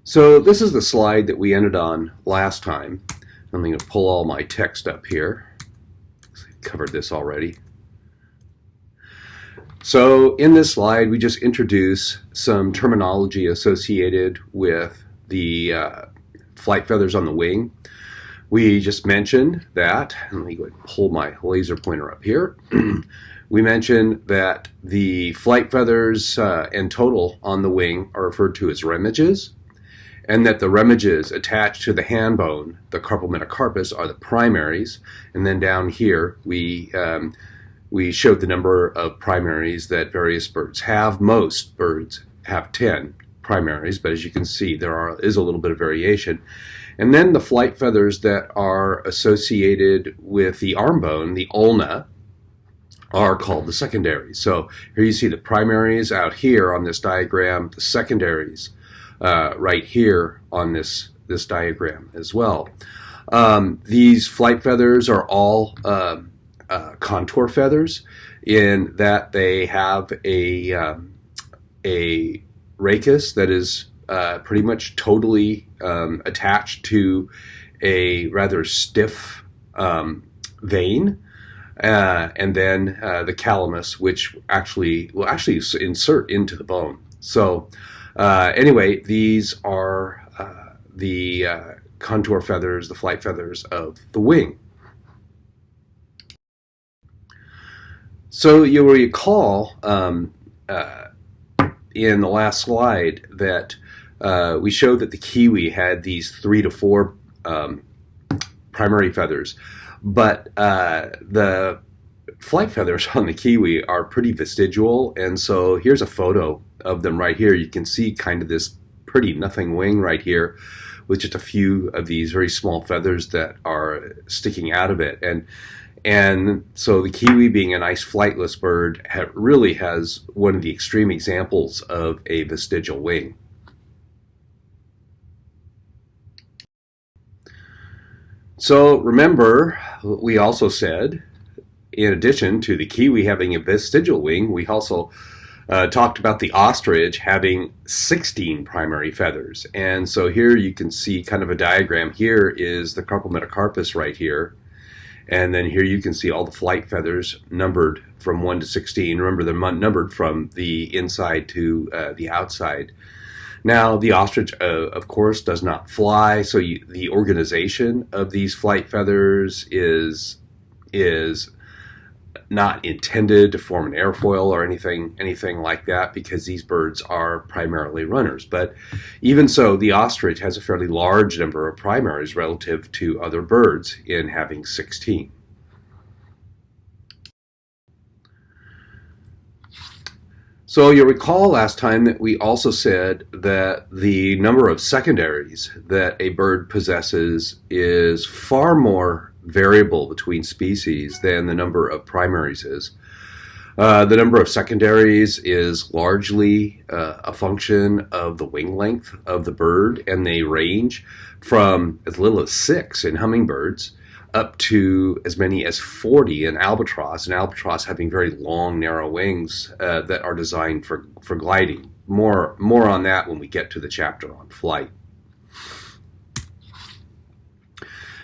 So this is the slide that we ended on last time. I'm going to pull all my text up here. Covered this already. So in this slide, we just introduce some terminology associated with the flight feathers on the wing. We just mentioned that, and let me go ahead and pull my laser pointer up here. We mentioned that the flight feathers in total on the wing are referred to as remiges, and that the remiges attached to the hand bone, the carpal metacarpus, are the primaries. And then down here, we showed the number of primaries that various birds have. Most birds have 10 primaries, but as you can see, there is a little bit of variation. And then the flight feathers that are associated with the arm bone, the ulna, are called the secondaries. So here you see the primaries out here on this diagram, the secondaries right here on this diagram as well. These flight feathers are all contour feathers in that they have a rachis that is pretty much totally attached to a rather stiff vein, and then the calamus, which will actually insert into the bone. So anyway, these are the contour feathers, the flight feathers of the wing. So you'll recall in the last slide that we showed that the kiwi had these 3 to 4 primary feathers, but the flight feathers on the kiwi are pretty vestigial, and so here's a photo of them right here. You can see kind of this pretty nothing wing right here with just a few of these very small feathers that are sticking out of it. And so the kiwi, being a nice flightless bird, really has one of the extreme examples of a vestigial wing. So remember, we also said, in addition to the kiwi having a vestigial wing, we also talked about the ostrich having 16 primary feathers. And so here you can see kind of a diagram. Here is the carpal metacarpus right here. And then here you can see all the flight feathers numbered from 1 to 16. Remember, they're numbered from the inside to the outside. Now, the ostrich, of course, does not fly, so the organization of these flight feathers is not intended to form an airfoil or anything like that, because these birds are primarily runners. But even so, the ostrich has a fairly large number of primaries relative to other birds in having 16. So you'll recall last time that we also said that the number of secondaries that a bird possesses is far more variable between species than the number of primaries is. The number of secondaries is largely a function of the wing length of the bird, and they range from as little as 6 in hummingbirds up to as many as 40 in albatross, and albatross having very long, narrow wings that are designed for gliding. More on that when we get to the chapter on flight.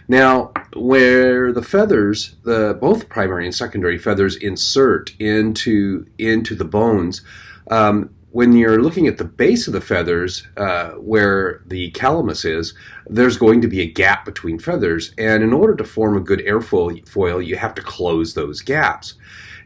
Now, where the feathers, both primary and secondary feathers, insert into the bones, when you're looking at the base of the feathers, where the calamus is, there's going to be a gap between feathers, and in order to form a good airfoil, you have to close those gaps.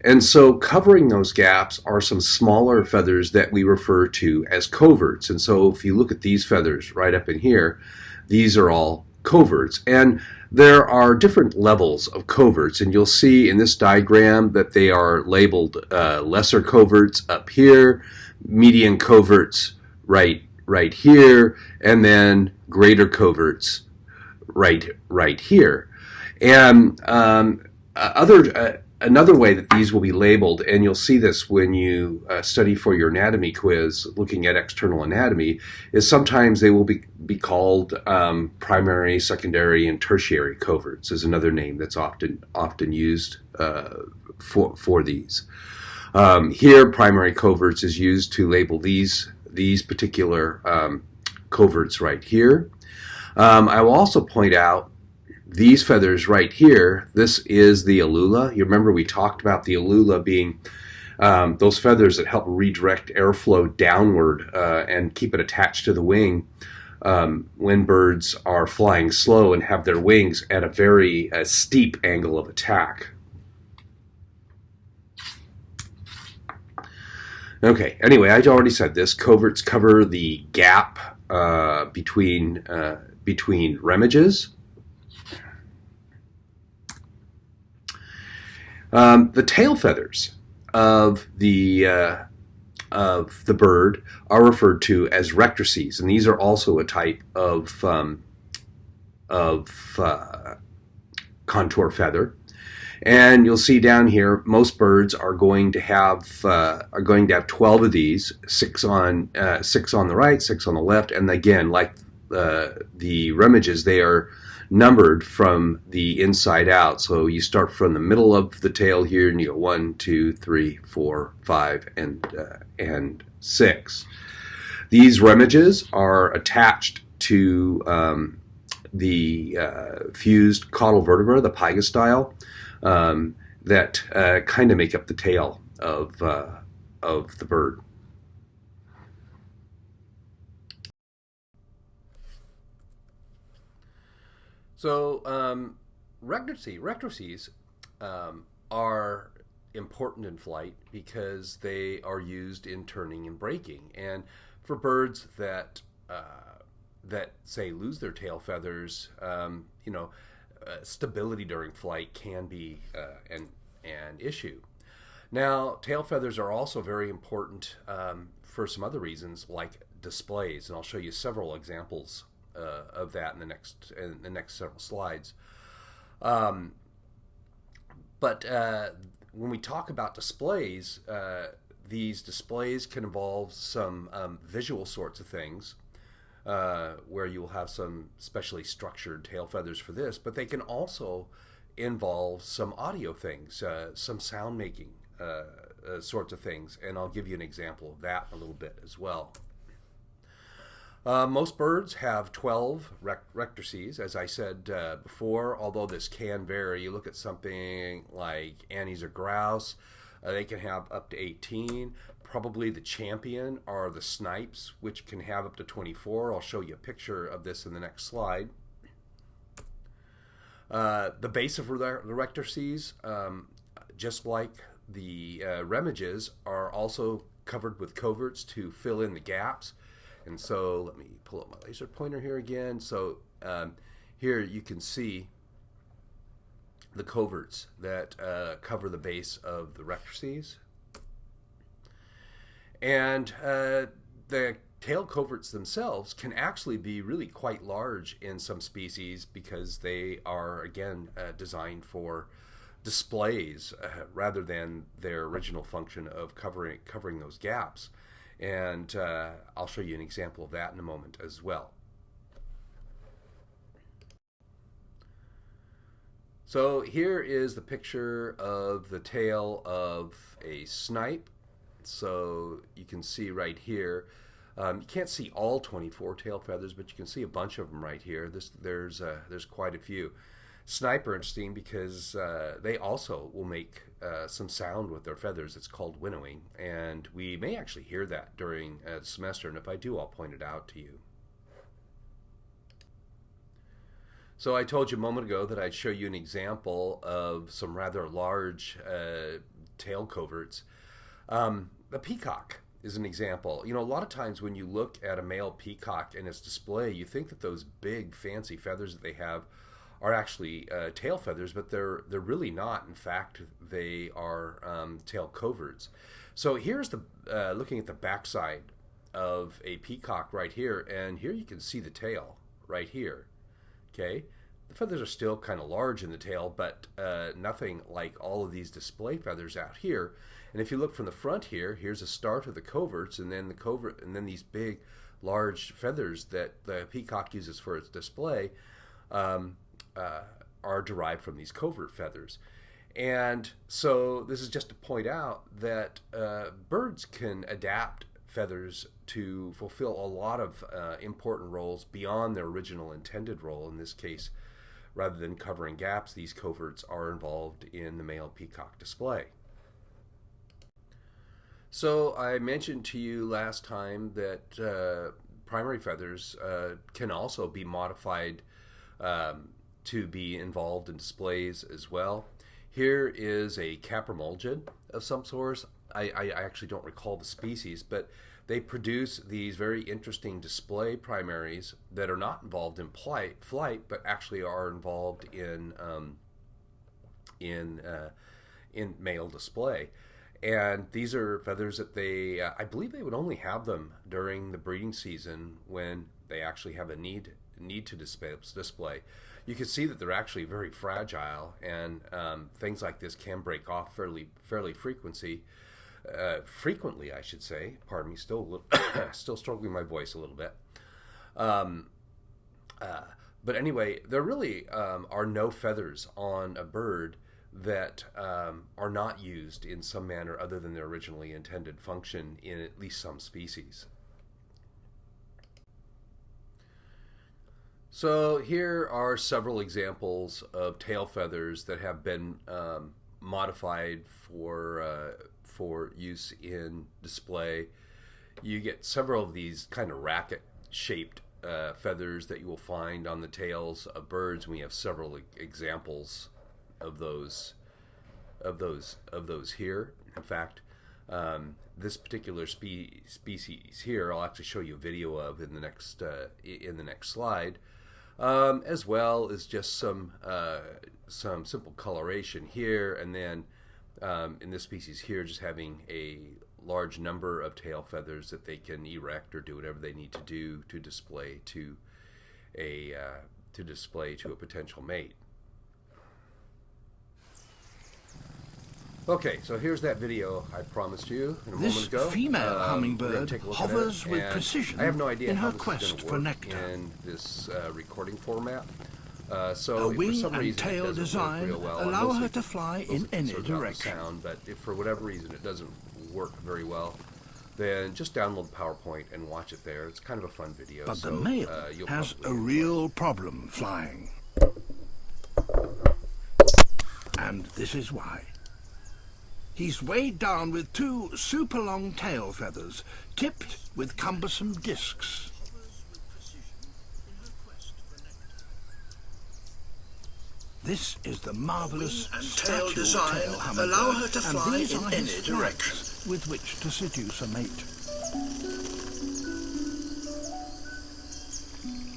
And so covering those gaps are some smaller feathers that we refer to as coverts. And so if you look at these feathers right up in here, these are all coverts. And there are different levels of coverts, and you'll see in this diagram that they are labeled lesser coverts up here, median coverts right here, and then greater coverts right here. And another way that these will be labeled, and you'll see this when you study for your anatomy quiz looking at external anatomy, is sometimes they will be called primary, secondary, and tertiary coverts is another name that's often used for these. Here, primary coverts is used to label these particular coverts right here. I will also point out these feathers right here. This is the alula. You remember we talked about the alula being those feathers that help redirect airflow downward and keep it attached to the wing when birds are flying slow and have their wings at a very steep angle of attack. Okay, anyway, I already said this. Coverts cover the gap between remiges. The tail feathers of the bird are referred to as rectrices, and these are also a type of contour feather. And you'll see down here, most birds are going to have 12 of these, six on the right, 6 on the left, and again, like the remiges, they are numbered from the inside out. So you start from the middle of the tail here, and you go 1, 2, 3, 4, 5, and 6. These remiges are attached to the fused caudal vertebra, the pygostyle, that kind of make up the tail of the bird. So rectrices are important in flight because they are used in turning and braking, and for birds that say lose their tail feathers, stability during flight can be an issue. Now, tail feathers are also very important for some other reasons, like displays, and I'll show you several examples of that in the next several slides. But when we talk about displays, these displays can involve some visual sorts of things, where you will have some specially structured tail feathers for this, but they can also involve some audio things, some sound making sorts of things, and I'll give you an example of that in a little bit as well. Most birds have 12 rectrices, as I said before, although this can vary. You look at something like annies or grouse, they can have up to 18. Probably the champion are the snipes, which can have up to 24. I'll show you a picture of this in the next slide. The base of the rectrices, just like the remiges, are also covered with coverts to fill in the gaps. And so let me pull up my laser pointer here again. So here you can see the coverts that cover the base of the rectrices. And the tail coverts themselves can actually be really quite large in some species because they are, again, designed for displays rather than their original function of covering those gaps. And I'll show you an example of that in a moment as well. So here is the picture of the tail of a snipe. So you can see right here, you can't see all 24 tail feathers, but you can see a bunch of them right here. There's quite a few. Snipe are interesting because they also will make some sound with their feathers. It's called winnowing, and we may actually hear that during the semester, and if I do, I'll point it out to you. So I told you a moment ago that I'd show you an example of some rather large tail coverts. The peacock is an example. You know, a lot of times when you look at a male peacock and its display, you think that those big fancy feathers that they have are actually tail feathers, but they're really not. In fact, they are tail coverts. So here's the looking at the backside of a peacock right here, and here you can see the tail right here. Okay, the feathers are still kind of large in the tail, but nothing like all of these display feathers out here. And if you look from the front here, here's the start of the coverts, and then the covert, and then these big, large feathers that the peacock uses for its display are derived from these covert feathers. And so this is just to point out that birds can adapt feathers to fulfill a lot of important roles beyond their original intended role. In this case, rather than covering gaps, these coverts are involved in the male peacock display. So I mentioned to you last time that primary feathers can also be modified to be involved in displays as well. Here is a capromulgid of some sort. I actually don't recall the species, but they produce these very interesting display primaries that are not involved in flight, but actually are involved in male display. And these are feathers that they, I believe they would only have them during the breeding season when they actually have a need to display. You can see that they're actually very fragile, and things like this can break off fairly frequently, I should say. Pardon me, still struggling my voice a little bit. But anyway, there really are no feathers on a bird that are not used in some manner other than their originally intended function in at least some species. So here are several examples of tail feathers that have been modified for use in display. You get several of these kind of racket-shaped feathers that you will find on the tails of birds, and we have several examples of those here. In fact, this particular species here, I'll actually show you a video of in the next slide, as well as just some simple coloration here, and then in this species here, just having a large number of tail feathers that they can erect or do whatever they need to do to display to a potential mate. Okay, so here's that video I promised you a moment ago. This female hummingbird hovers with precision I have no idea in how her this quest is going to for work nectar. in this recording format. So Her if for wing some and reason it tail doesn't design work real well, I'm allow mostly her to fly in any concerned about the direction. sound, but if for whatever reason it doesn't work very well, then just download PowerPoint and watch it there. It's kind of a fun video. But so, the male you'll has probably a enjoy real problem flying. And this is why. He's weighed down with 2 super long tail feathers, tipped with cumbersome discs. This is the marvelous tail design tail hummingbird, allow her to and fly these in are any his direction. flags with which to seduce a mate.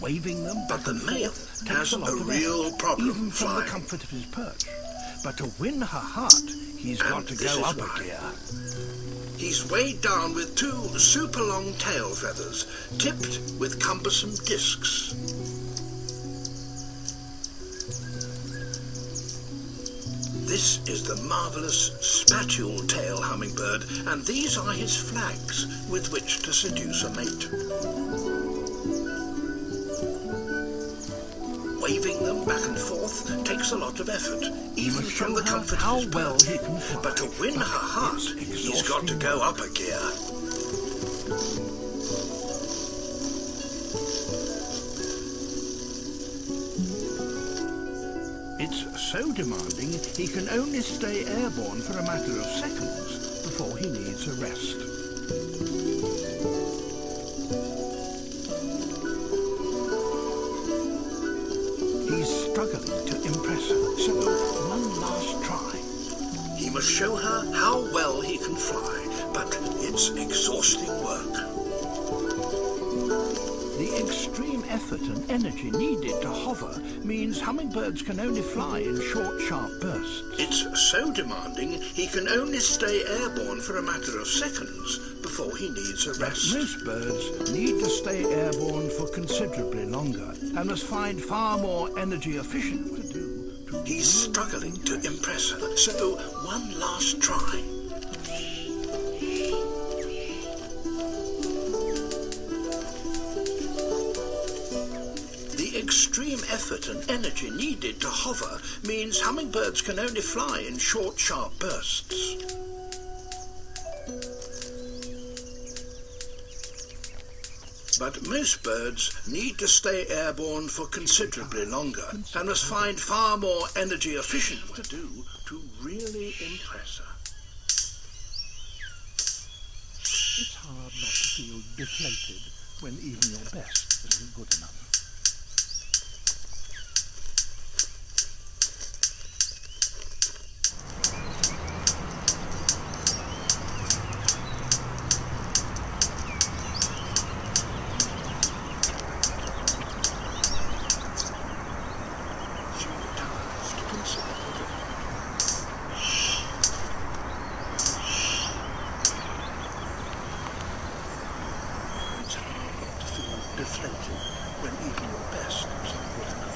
Waving them But back the and male forth takes has a lot a of real effort, problem even from the flying. comfort of his perch. But to win her heart, he's got to this go is up why. a gear. He's weighed down with 2 super long tail feathers, tipped with cumbersome discs. This is the marvelous spatule tail hummingbird, and these are his flags with which to seduce a mate. Waving them back and forth takes a lot of effort, even must from show the her comfort how of his well perch. he can fly. But to win her heart, It's he's got to exhausting go work. up a gear. It's so demanding, he can only stay airborne for a matter of seconds before he needs a rest. He's struggling to impress her, so one last try. He must show her how well he can fly, but it's exhausting work. The extreme effort and energy needed to hover means hummingbirds can only fly in short, sharp bursts. It's so demanding, he can only stay airborne for a matter of seconds before he needs a rest. Most birds need to stay airborne for considerably longer and must find far more energy efficient to do. He's struggling to impress her, so one last try. The extreme effort and energy needed to hover means hummingbirds can only fly in short, sharp bursts. Most birds need to stay airborne for considerably longer and must find far more energy-efficient to do to really impress her. It's hard not to feel deflated when even your best isn't good enough. She retires to consider the day. It's hard not to feel deflated when even your best isn't good enough.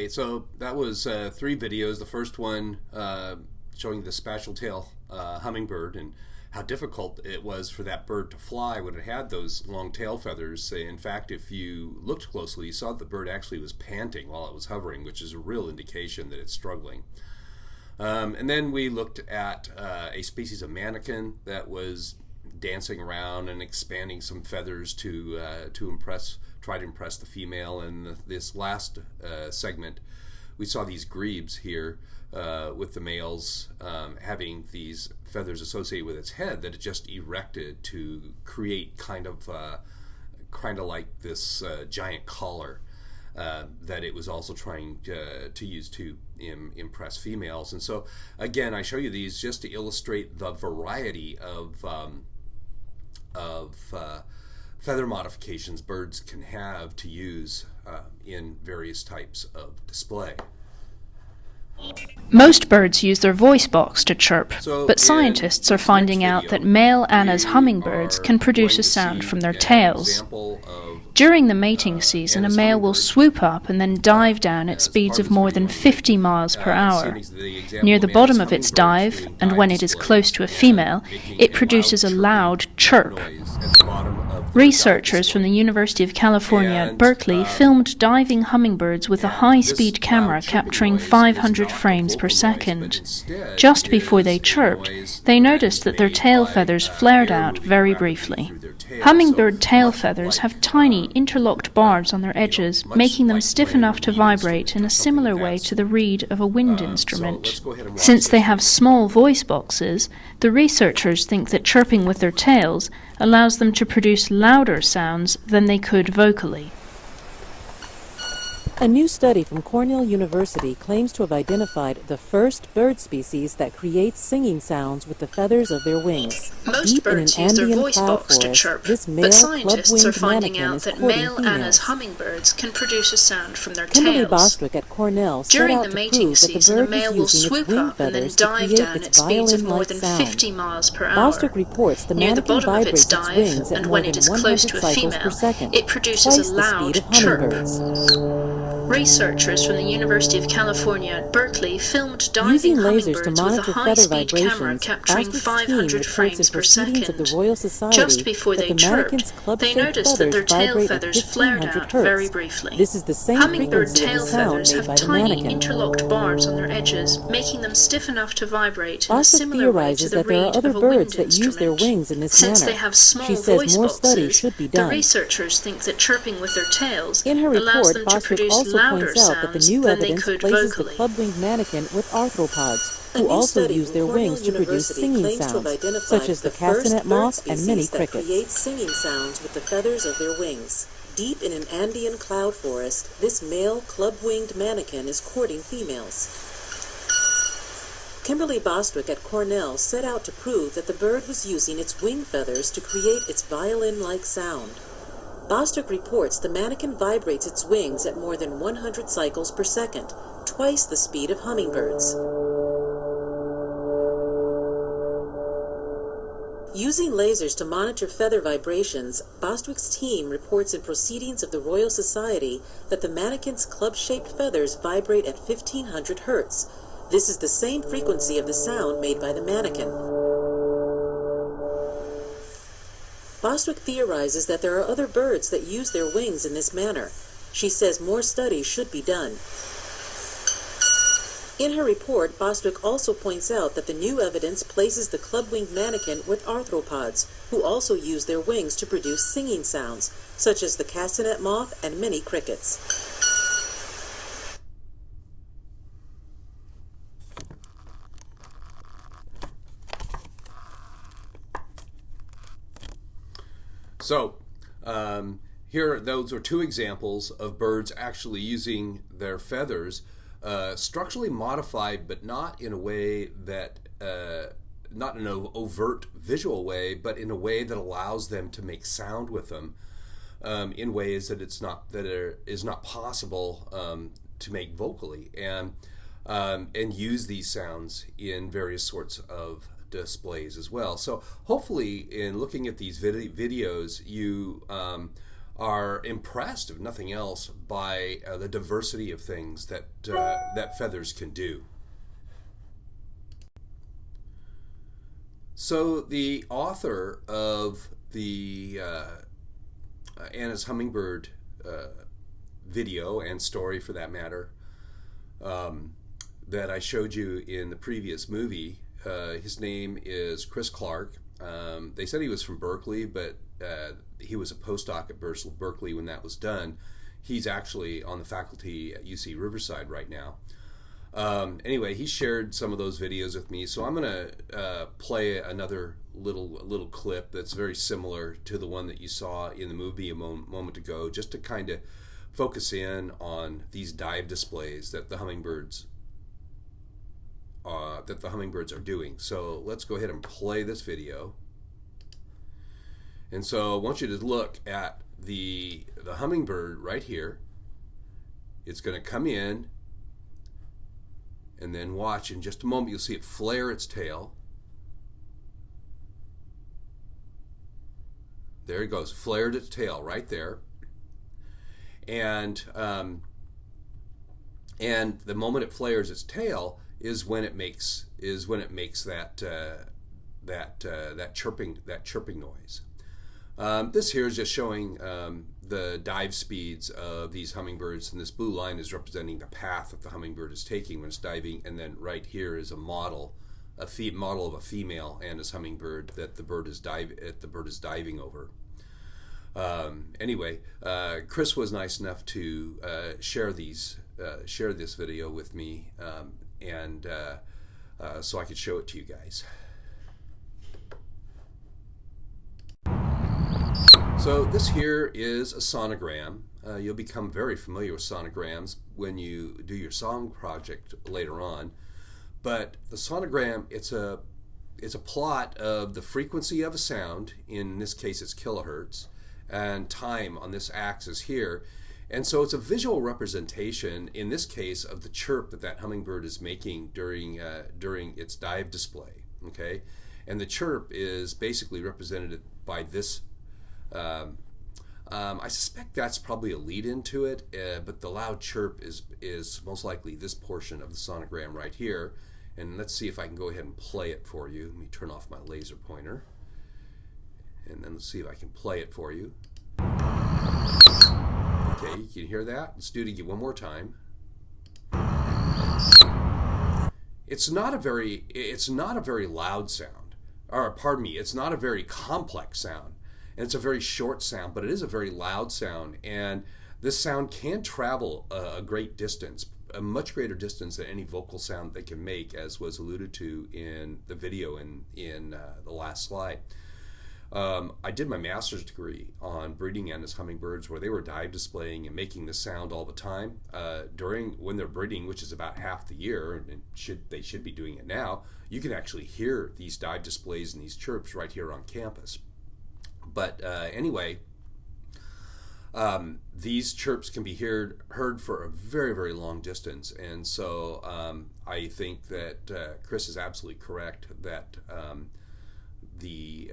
So that was 3 videos. The first one showing the spatule tail hummingbird and how difficult it was for that bird to fly when it had those long tail feathers. In fact, if you looked closely, you saw the bird actually was panting while it was hovering, which is a real indication that it's struggling. And then we looked at a species of manakin that was dancing around and expanding some feathers to try to impress the female. And this last segment, we saw these grebes here with the males having these feathers associated with its head that it just erected to create kind of like this giant collar that it was also trying to use to impress females. And so again, I show you these just to illustrate the variety of feather modifications birds can have to use in various types of display. Most birds use their voice box to chirp, So but scientists are finding out that male Anna's hummingbirds can produce a sound from their tails. During the mating season, a male will swoop up and then dive down at speeds of more than 50 miles per hour. Near the bottom of its dive, and when it is close to a female, it produces a loud chirp. Researchers from the University of California at Berkeley filmed diving hummingbirds with a high-speed camera capturing 500 frames per second. Just before they chirped, they noticed that their tail feathers flared out very briefly. Hummingbird tail feathers have tiny interlocked barbs on their edges, making them stiff enough to vibrate in a similar way to the reed of a wind instrument. Since they have small voice boxes, the researchers think that chirping with their tails allows them to produce louder sounds than they could vocally. A new study from Cornell University claims to have identified the first bird species that creates singing sounds with the feathers of their wings. Most birds use their voice box to chirp, but scientists are finding out that male Anna's hummingbirds can produce a sound from their Kimberly tails. Bostwick at Cornell set During out the to mating prove that the season, a bird male is will using its swoop wing up and then feathers to dive create down its at speeds of more violin-like than sound. 50 miles per hour. Bostwick reports the Near the mannequin bottom of its vibrates its dive, wings at and more when than it is 100 close to a cycles per female, second, it produces twice a the speed loud of chirp. hummingbirds. Researchers from the University of California at Berkeley filmed diving Using lasers to hummingbirds with a monitor feather high-speed camera vibrations, capturing Bostwick's team 500 reports frames in per proceedings of the second. Royal Society Just before that they the mannequin's chirped, club-shaped they noticed that their feathers tail vibrate at feathers flared 1500 out hertz. very briefly. This is the same Hummingbird frequency of tail the sound feathers made have by the tiny mannequin. interlocked barbs on their edges, making them stiff enough to vibrate in a Bostwick similar way to theorizes the that there reed are other of a wind birds that use their instrument. wings in this Since manner. they have small She says voice more studies boxes, should be the done. researchers think that chirping with their tails In her allows report, them to Bostwick produce also louder points out that the sounds new than they evidence could places the vocally. club-winged mannequin with arthropods, A who new also study use from their Cornell wings to produce University singing claims to have sounds, identified such as the first castanet bird moth and many species that crickets. create singing sounds with the feathers of their wings. Deep in an Andean cloud forest, this male club-winged mannequin is courting females. Kimberly Bostwick at Cornell set out to prove that the bird was using its wing feathers to create its violin-like sound. Bostwick reports the manakin vibrates its wings at more than 100 cycles per second, twice the speed of hummingbirds. Using lasers to monitor feather vibrations, Bostwick's team reports in Proceedings of the Royal Society that the manakin's club-shaped feathers vibrate at 1500 hertz. This is the same frequency of the sound made by the mannequin. Bostwick theorizes that there are other birds that use their wings in this manner. She says more studies should be done. In her report, Bostwick also points out that the new evidence places the club-winged mannequin with arthropods, who also use their wings to produce singing sounds, such as the castanet moth and many crickets. So, those are two examples of birds actually using their feathers, structurally modified, but not in a way that, not in an overt visual way, but in a way that allows them to make sound with them, in ways that is not possible to make vocally, and use these sounds in various sorts of displays as well. So hopefully in looking at these videos you are impressed, if nothing else, by the diversity of things that feathers can do. So the author of the Anna's Hummingbird video, and story for that matter, that I showed you in the previous movie, his name is Chris Clark. They said he was from Berkeley, but he was a postdoc at Berkeley when that was done. He's actually on the faculty at UC Riverside right now. Anyway, he shared some of those videos with me, so I'm going to play another little clip that's very similar to the one that you saw in the movie a moment ago, just to kind of focus in on these dive displays that the hummingbirds are doing. So let's go ahead and play this video. And so I want you to look at the hummingbird right here. It's going to come in, and then watch. In just a moment you'll see it flare its tail. There it goes, flared its tail right there. And the moment it flares its tail is when it makes that chirping noise. This here is just showing the dive speeds of these hummingbirds, and this blue line is representing the path that the hummingbird is taking when it's diving, and then right here is a model of a female Anna's hummingbird that the bird is diving over. Anyway, Chris was nice enough to share this video with me, and so I could show it to you guys. So this here is a sonogram. You'll become very familiar with sonograms when you do your song project later on. But the sonogram, it's a plot of the frequency of a sound, in this case it's kilohertz, and time on this axis here. And so it's a visual representation, in this case, of the chirp that hummingbird is making during its dive display. Okay, and the chirp is basically represented by this. I suspect that's probably a lead into it, but the loud chirp is most likely this portion of the sonogram right here. And let's see if I can go ahead and play it for you. Let me turn off my laser pointer, and then let's see if I can play it for you. Okay, you can hear that. Let's do it again one more time. It's not a very loud sound, or pardon me, it's not a very complex sound. And it's a very short sound, but it is a very loud sound, and this sound can travel a great distance, a much greater distance than any vocal sound they can make, as was alluded to in the video in the last slide. I did my master's degree on breeding Anna's hummingbirds, where they were dive displaying and making this sound all the time during when they're breeding, which is about half the year, and they should be doing it now. You can actually hear these dive displays and these chirps right here on campus. But anyway, these chirps can be heard for a very, very long distance, and so I think that Chris is absolutely correct that the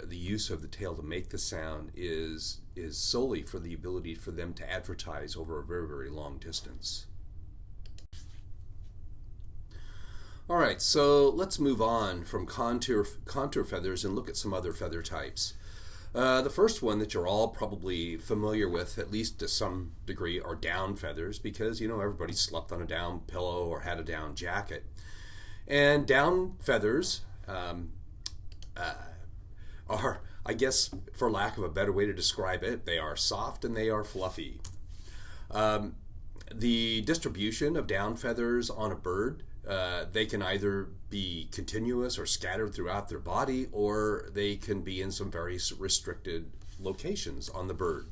use of the tail to make the sound is solely for the ability for them to advertise over a very, very long distance. All right, so let's move on from contour feathers and look at some other feather types. The first one that you're all probably familiar with, at least to some degree, are down feathers, because everybody slept on a down pillow or had a down jacket. And down feathers are, I guess, for lack of a better way to describe it, they are soft and they are fluffy. The distribution of down feathers on a bird, they can either be continuous or scattered throughout their body, or they can be in some very restricted locations on the bird.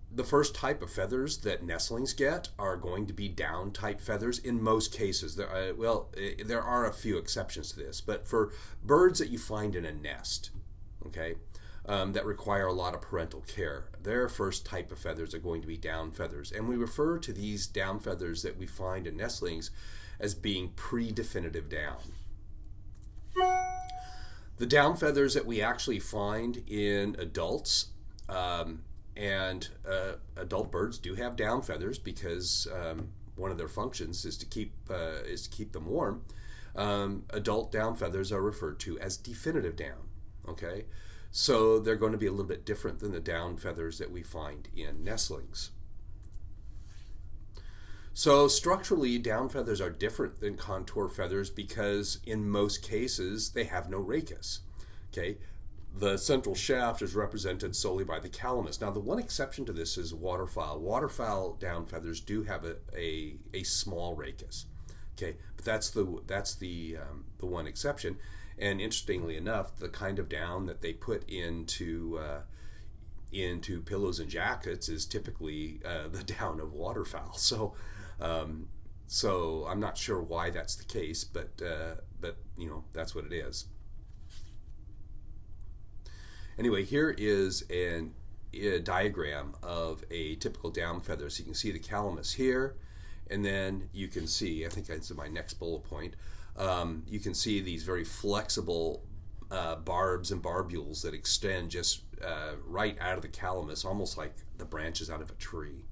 The first type of feathers that nestlings get are going to be down type feathers in most cases. There are a few exceptions to this, but for birds that you find in a nest, okay, that require a lot of parental care, their first type of feathers are going to be down feathers. And we refer to these down feathers that we find in nestlings as being pre-definitive down. The down feathers that we actually find in adults, and adult birds do have down feathers because one of their functions is to keep them warm. Adult down feathers are referred to as definitive down. Okay, so they're going to be a little bit different than the down feathers that we find in nestlings. So structurally, down feathers are different than contour feathers because in most cases they have no rachis. Okay. The central shaft is represented solely by the calamus. Now, the one exception to this is waterfowl. Waterfowl down feathers do have a small rachis. Okay, but that's the one exception. And interestingly enough, the kind of down that they put into pillows and jackets is typically the down of waterfowl. So I'm not sure why that's the case, but that's what it is. Anyway, here is a diagram of a typical down feather. So you can see the calamus here, and then you can see, I think that's my next bullet point, you can see these very flexible barbs and barbules that extend just right out of the calamus, almost like the branches out of a tree.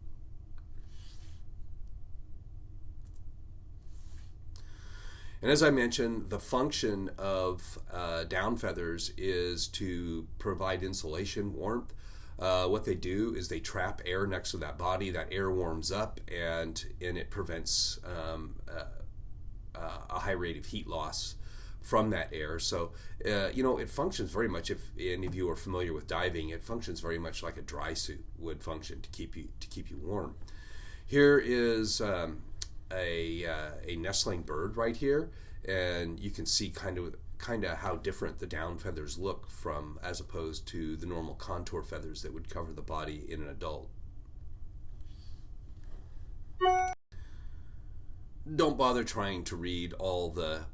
And as I mentioned, the function of down feathers is to provide insulation, warmth. What they do is they trap air next to that body. That air warms up, and it prevents a high rate of heat loss from that air. So, it functions very much, if any of you are familiar with diving, it functions very much like a dry suit would function to keep you warm. Here is a nestling bird right here, and you can see kind of how different the down feathers look from as opposed to the normal contour feathers that would cover the body in an adult. Don't bother trying to read all the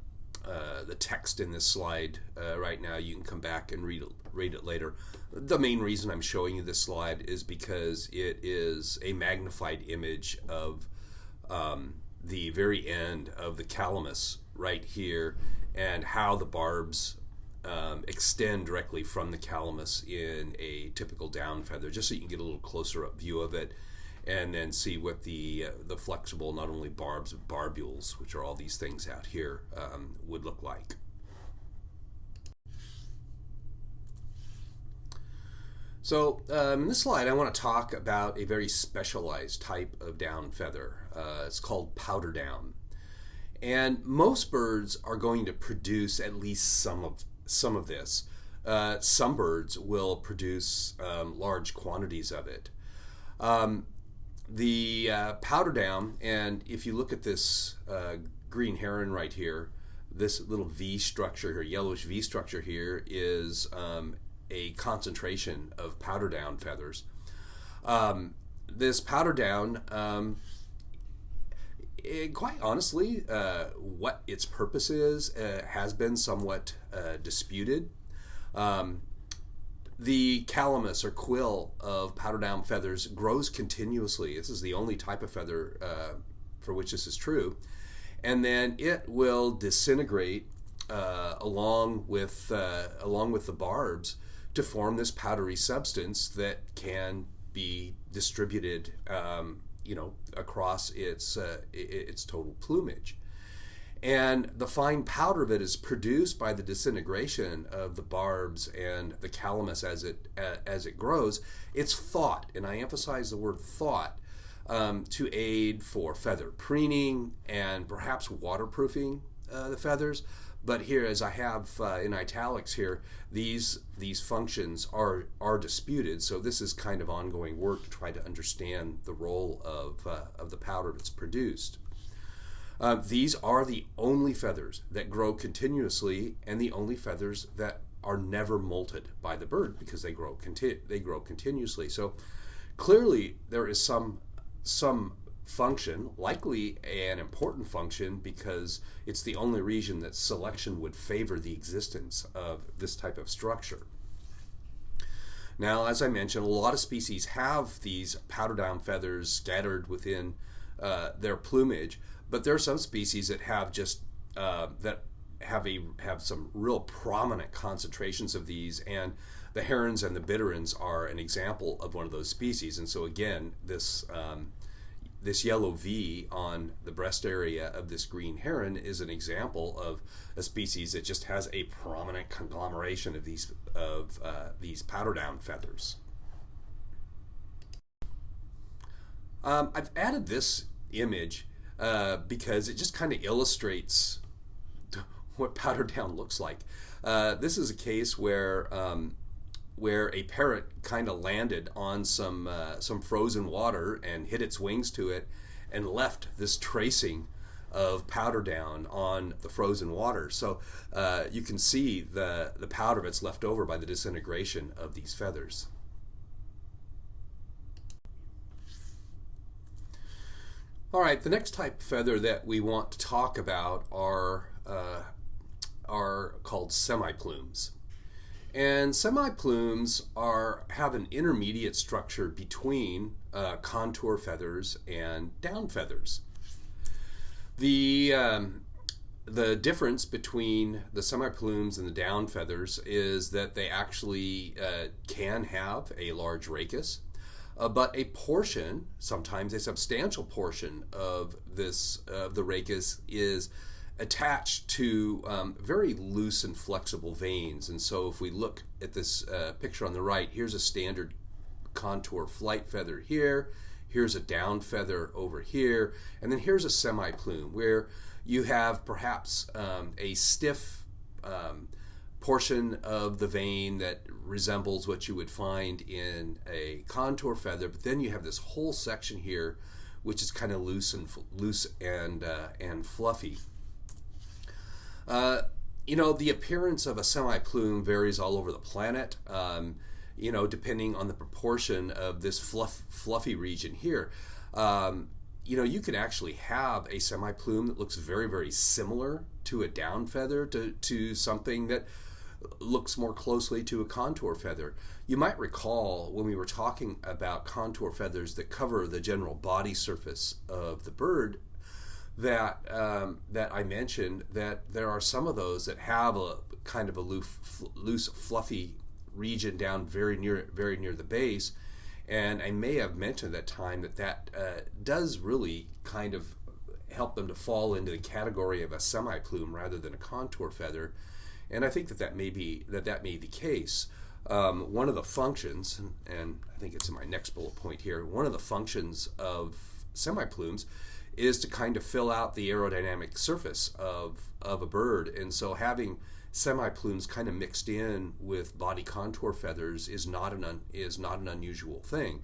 text in this slide right now. You can come back and read it later. The main reason I'm showing you this slide is because it is a magnified image of the very end of the calamus right here, and how the barbs extend directly from the calamus in a typical down feather, just so you can get a little closer up view of it, and then see what the flexible, not only barbs but barbules, which are all these things out here, would look like. So in this slide, I want to talk about a very specialized type of down feather. It's called powder down. And most birds are going to produce at least some of this. Some birds will produce large quantities of it. The powder down, and if you look at this green heron right here, this little V structure here, yellowish V structure here, is a concentration of powder down feathers. This powder down, quite honestly, what its purpose is has been somewhat disputed. The calamus or quill of powder down feathers grows continuously. This is the only type of feather for which this is true. And then it will disintegrate along with the barbs to form this powdery substance that can be distributed, across its total plumage. And the fine powder that is produced by the disintegration of the barbs and the calamus as it grows, it's thought, and I emphasize the word thought, to aid for feather preening and perhaps waterproofing the feathers. But here, as I have in italics here, these functions are disputed. So this is kind of ongoing work to try to understand the role of the powder that's produced. These are the only feathers that grow continuously, and the only feathers that are never molted by the bird, because they grow continuously. So clearly there is some function, likely an important function, because it's the only region that selection would favor the existence of this type of structure. Now, as I mentioned, a lot of species have these powder down feathers scattered within their plumage, but there are some species that have just that have some real prominent concentrations of these, and the herons and the bitterns are an example of one of those species. And so again, this yellow V on the breast area of this green heron is an example of a species that just has a prominent conglomeration of these powder down feathers. I've added this image because it just kind of illustrates what powder down looks like. This is a case where a parrot kind of landed on some frozen water and hit its wings to it and left this tracing of powder down on the frozen water. So you can see the powder that's left over by the disintegration of these feathers. All right, the next type of feather that we want to talk about are called semi-plumes. And semi-plumes have an intermediate structure between contour feathers and down feathers. The difference between the semi-plumes and the down feathers is that they actually can have a large rachis, but a portion, sometimes a substantial portion of the rachis is attached to very loose and flexible veins. And so if we look at this picture on the right, here's a standard contour flight feather here, here's a down feather over here, and then here's a semi-plume where you have perhaps a stiff portion of the vein that resembles what you would find in a contour feather, but then you have this whole section here which is kind of loose and fluffy. The appearance of a semi-plume varies all over the planet, depending on the proportion of this fluffy region here. You can actually have a semi-plume that looks very, very similar to a down feather, to something that looks more closely to a contour feather. You might recall when we were talking about contour feathers that cover the general body surface of the bird, that I mentioned that there are some of those that have a kind of a loose fluffy region down very near the base, and I may have mentioned at that time that does really kind of help them to fall into the category of a semi-plume rather than a contour feather, and I think that may be the case. One of the functions, and I think it's in my next bullet point here, one of the functions of semi-plumes is to kind of fill out the aerodynamic surface of a bird, and so having semi-plumes kind of mixed in with body contour feathers is not an unusual thing.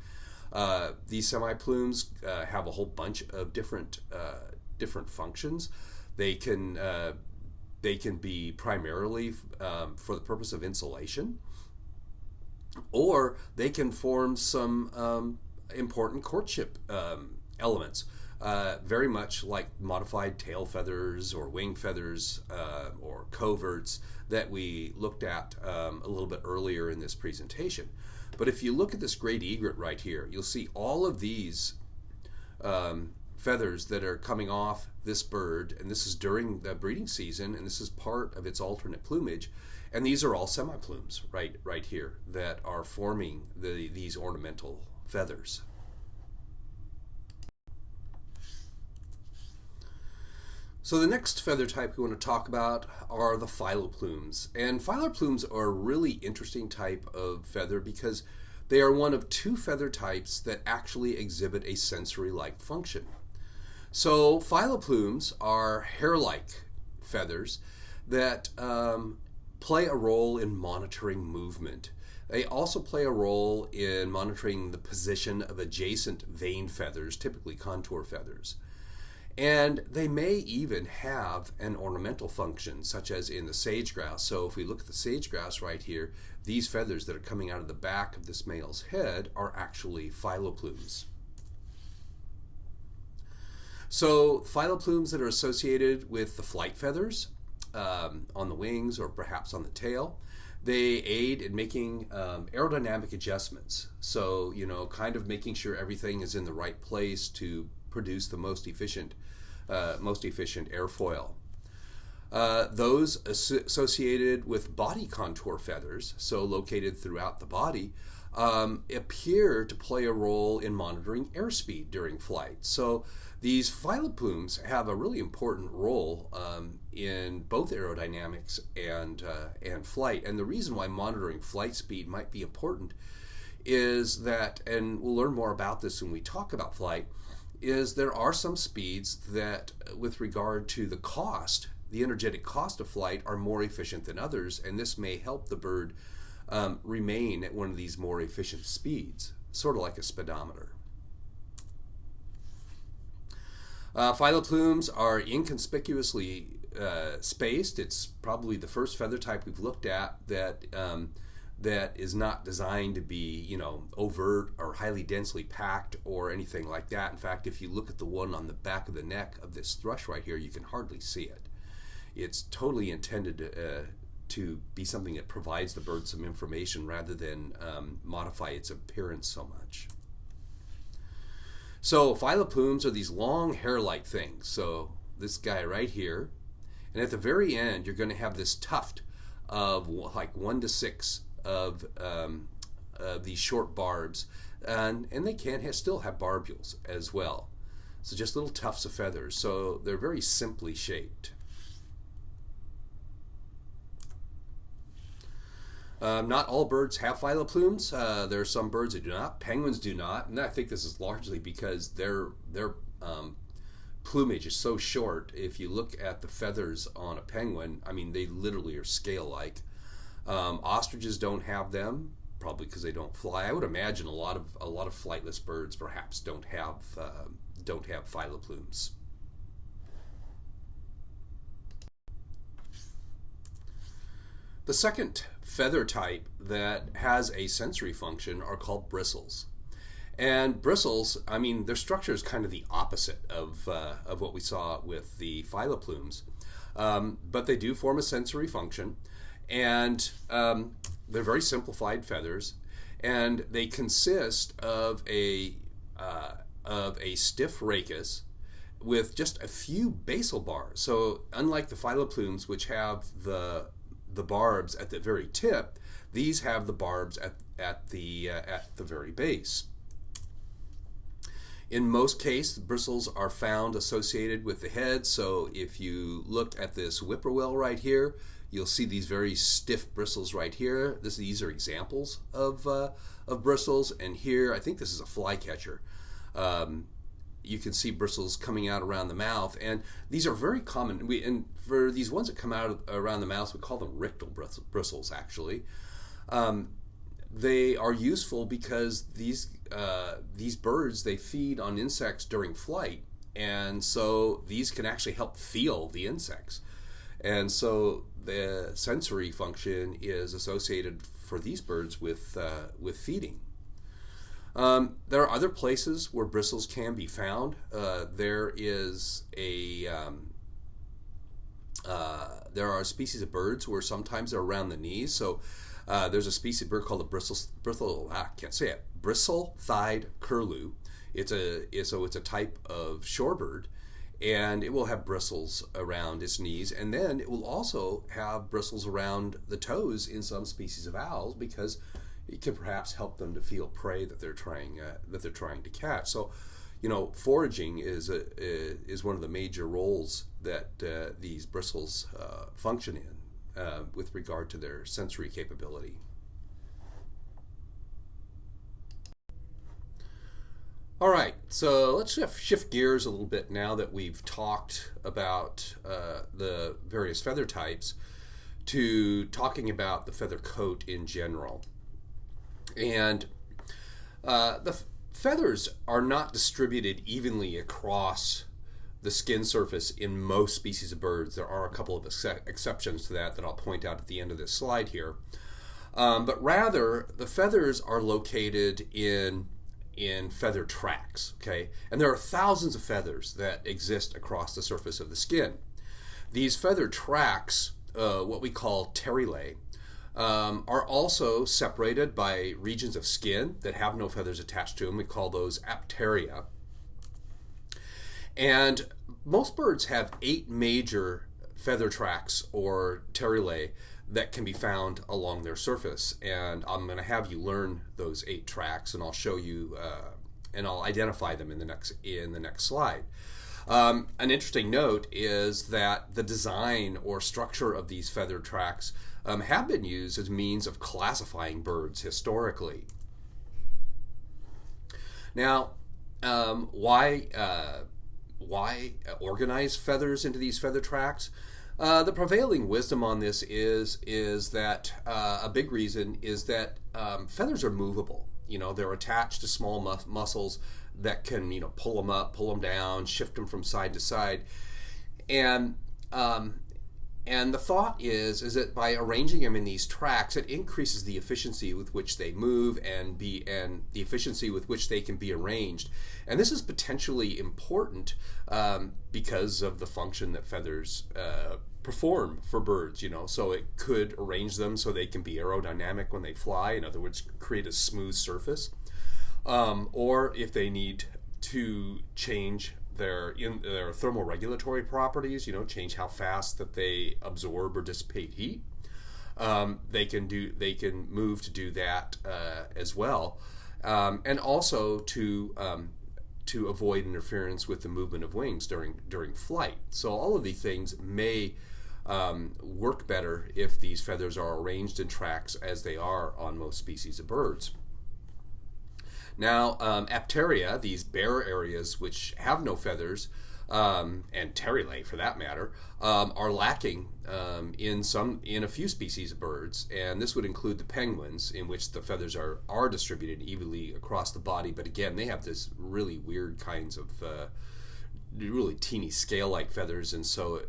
These semi-plumes have a whole bunch of different functions. They can They can be primarily for the purpose of insulation, or they can form some important courtship elements, very much like modified tail feathers or wing feathers or coverts that we looked at a little bit earlier in this presentation. But if you look at this great egret right here, you'll see all of these feathers that are coming off this bird, and this is during the breeding season, and this is part of its alternate plumage, and these are all semi-plumes right here that are forming these ornamental feathers. So the next feather type we want to talk about are the phyloplumes, and phyloplumes are a really interesting type of feather because they are one of two feather types that actually exhibit a sensory-like function. So phyloplumes are hair-like feathers that play a role in monitoring movement. They also play a role in monitoring the position of adjacent vein feathers, typically contour feathers. And they may even have an ornamental function, such as in the sage-grouse. So if we look at the sage-grouse right here, these feathers that are coming out of the back of this male's head are actually phyloplumes. So phyloplumes that are associated with the flight feathers on the wings or perhaps on the tail, they aid in making aerodynamic adjustments. So, kind of making sure everything is in the right place to produce the most efficient airfoil. Those associated with body contour feathers, so located throughout the body, appear to play a role in monitoring airspeed during flight. So these phyloplumes have a really important role in both aerodynamics and flight. And the reason why monitoring flight speed might be important is that, and we'll learn more about this when we talk about flight, is there are some speeds that, with regard to the cost, the energetic cost of flight, are more efficient than others, and this may help the bird remain at one of these more efficient speeds, sort of like a speedometer. Phyloplumes are inconspicuously spaced. It's probably the first feather type we've looked at that is not designed to be, overt or highly densely packed or anything like that. In fact, if you look at the one on the back of the neck of this thrush right here, you can hardly see it. It's totally intended to be something that provides the bird some information rather than modify its appearance so much. So phyloplumes are these long hair-like things. So this guy right here, and at the very end, you're going to have this tuft of like 1 to 6 of these short barbs, and they can still have barbules as well. So just little tufts of feathers. So they're very simply shaped. Not all birds have phyloplumes. There are some birds that do not. Penguins do not, and I think this is largely because their plumage is so short. If you look at the feathers on a penguin, I mean, they literally are scale-like. Ostriches don't have them, probably because they don't fly. I would imagine a lot of flightless birds perhaps don't have phyloplumes. The second feather type that has a sensory function are called bristles. And bristles, I mean, their structure is kind of the opposite of what we saw with the phyloplumes, but they do form a sensory function, and they're very simplified feathers, and they consist of a stiff rachis with just a few basal bars. So unlike the phyloplumes, which have the barbs at the very tip, these have the barbs at the very base. In most cases, the bristles are found associated with the head. So if you look at this whippoorwill right here, you'll see these very stiff bristles right here. These are examples of bristles. And here, I think this is a flycatcher. You can see bristles coming out around the mouth, and these are very common. And for these ones that come out around the mouth, we call them rictal bristles. Actually, they are useful because these birds, they feed on insects during flight, and so these can actually help feel the insects. And so the sensory function is associated for these birds with feeding. There are other places where bristles can be found. There are species of birds where sometimes they're around the knees. So there's a species of bird called the bristle-thighed curlew. It's a type of shorebird, and it will have bristles around its knees, and then it will also have bristles around the toes in some species of owls, because it can perhaps help them to feel prey that they're trying to catch. So, foraging is one of the major roles that these bristles function in with regard to their sensory capability. All right, so let's shift gears a little bit now that we've talked about the various feather types to talking about the feather coat in general. And the feathers are not distributed evenly across the skin surface in most species of birds. There are a couple of exceptions to that I'll point out at the end of this slide here. But rather, the feathers are located in feather tracts, okay? And there are thousands of feathers that exist across the surface of the skin. These feather tracts, what we call terrulae, are also separated by regions of skin that have no feathers attached to them. We call those apteria. And most birds have 8 major feather tracts or terrulae that can be found along their surface, and I'm going to have you learn those 8 tracks, and I'll show you and I'll identify them in the next slide. An interesting note is that the design or structure of these feather tracts have been used as means of classifying birds historically. Now, why organize feathers into these feather tracts? The prevailing wisdom on this is that a big reason is that feathers are movable. They're attached to small muscles that can pull them up, pull them down, shift them from side to side, and the thought is that by arranging them in these tracks, it increases the efficiency with which they move and the efficiency with which they can be arranged. And this is potentially important because of the function that feathers perform for birds. So it could arrange them so they can be aerodynamic when they fly. In other words, create a smooth surface, or if they need to change their thermoregulatory properties, change how fast that they absorb or dissipate heat. They can move to do that as well, and also to avoid interference with the movement of wings during flight. So all of these things may work better if these feathers are arranged in tracks as they are on most species of birds. Now, apteria, these bare areas which have no feathers, and terrulae for that matter, are lacking in a few species of birds, and this would include the penguins, in which the feathers are distributed evenly across the body, but again, they have this really weird kinds of really teeny scale-like feathers, and so